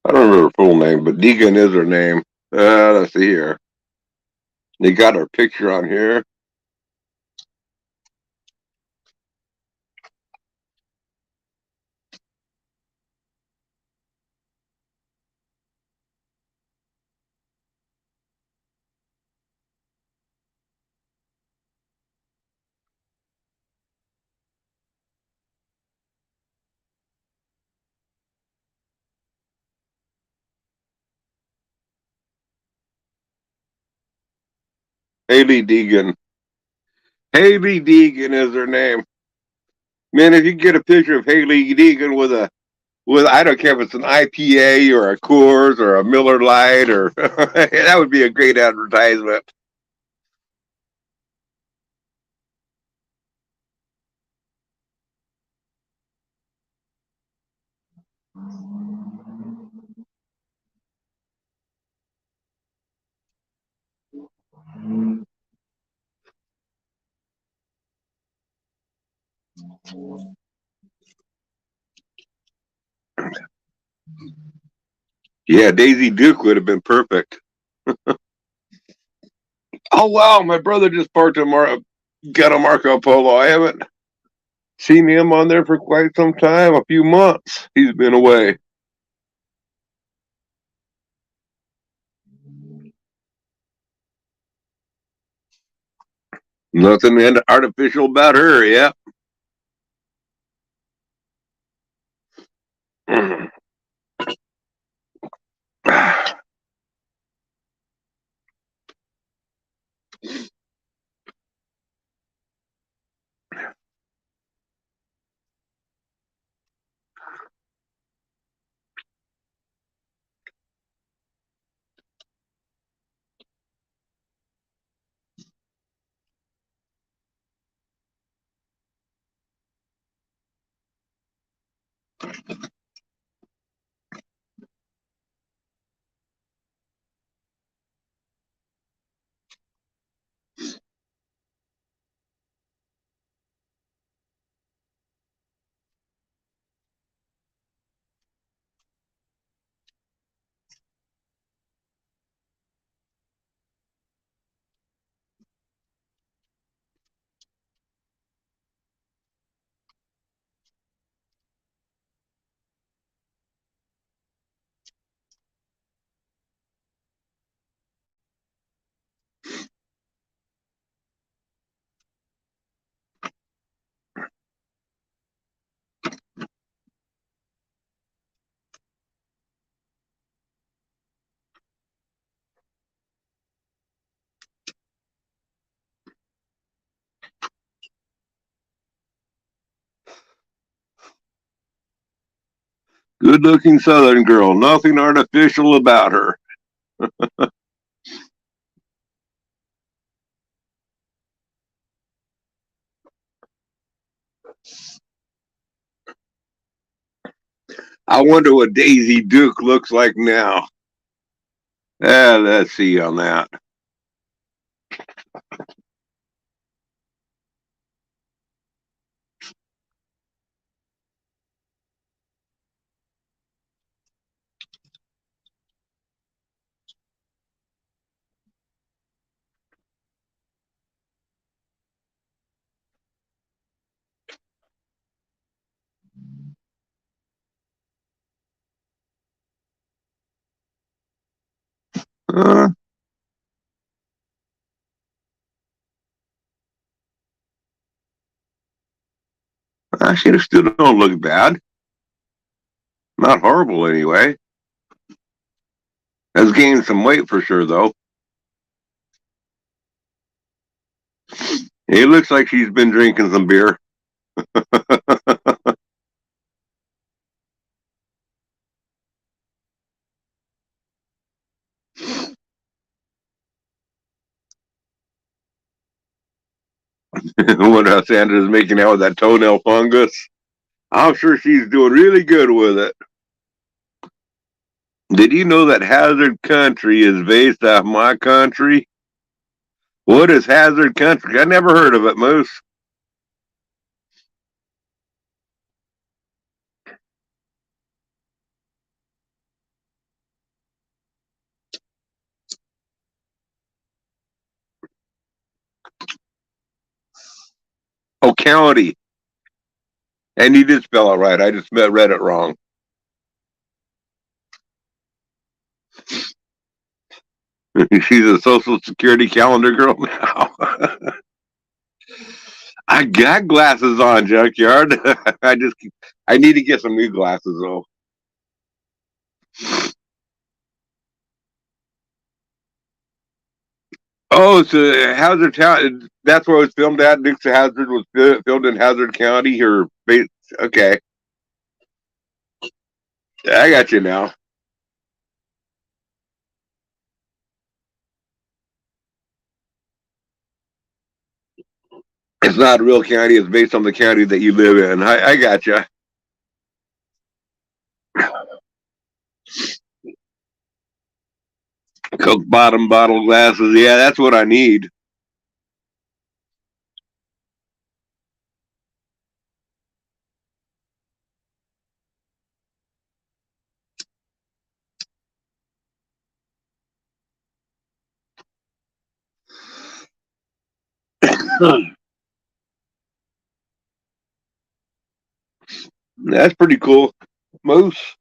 her full name, but Deegan is her name. Let's see here. They got her picture on here. Haley Deegan. Haley Deegan is her name. Man, if you get a picture of Haley Deegan with I don't care if it's an IPA or a Coors or a Miller Lite or that would be a great advertisement. Yeah, Daisy Duke would have been perfect. Oh wow, my brother just got a Marco Polo. I haven't seen him on there for quite some time, a few months. He's been away. Nothing artificial about her, yeah. Good looking Southern girl. Nothing artificial about her. I wonder what Daisy Duke looks like now. Let's see on that. Uh, she still don't look bad. Not horrible anyway. Has gained some weight for sure though. It looks like she's been drinking some beer. Wonder how Sandra's making out with that toenail fungus. I'm sure she's doing really good with it. Did you know that Hazard Country is based off my country? What is Hazard Country? I never heard of it, Moose. Oh, county. And you did spell it right. I just read it wrong. She's a Social Security calendar girl now. I got glasses on, Junkyard. I need to get some new glasses though. Oh, so Hazard Town. That's where it was filmed at. Dukes of Hazard was filmed in Hazard County. Okay, I got you now. It's not a real county. It's based on the county that you live in. I got you. Coke bottom bottle glasses. Yeah, that's what I need. That's pretty cool. Moose.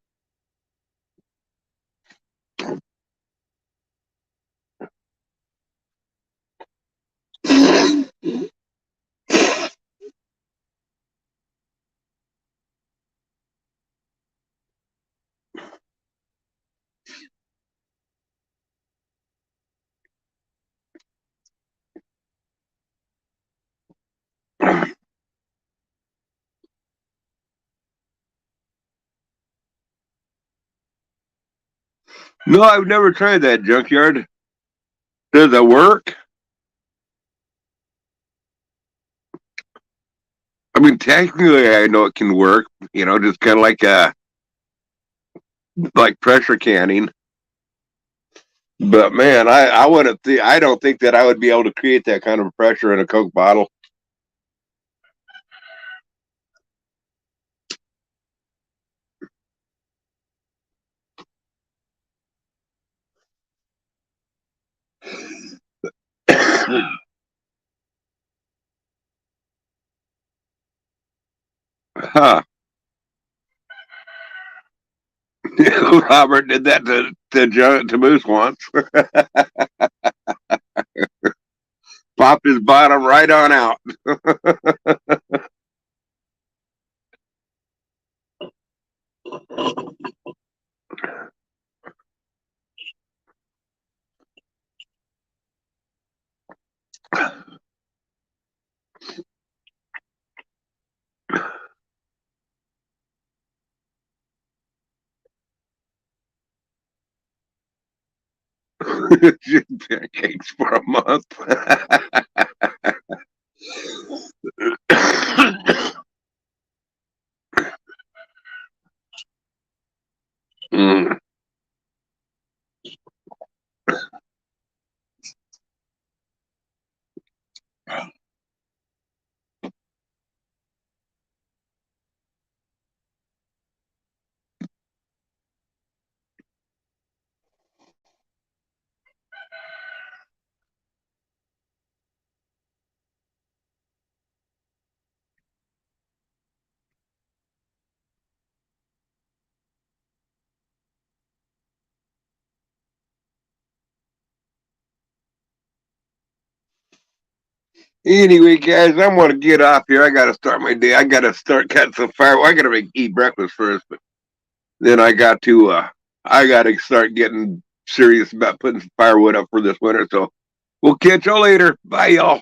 No, I've never tried that, Junkyard. Does it work? I mean, technically, I know it can work. Just kind of like pressure canning. But man, I wouldn't. I don't think that I would be able to create that kind of pressure in a Coke bottle. Huh? Robert did that to Moose once. Popped his bottom right on out. Just pancakes for a month. Mm. Anyway, guys, I'm gonna get off here. I gotta start my day. I gotta start cutting some fire. I gotta eat breakfast first, but then I gotta start getting serious about putting some firewood up for this winter. So we'll catch y'all later. Bye, y'all.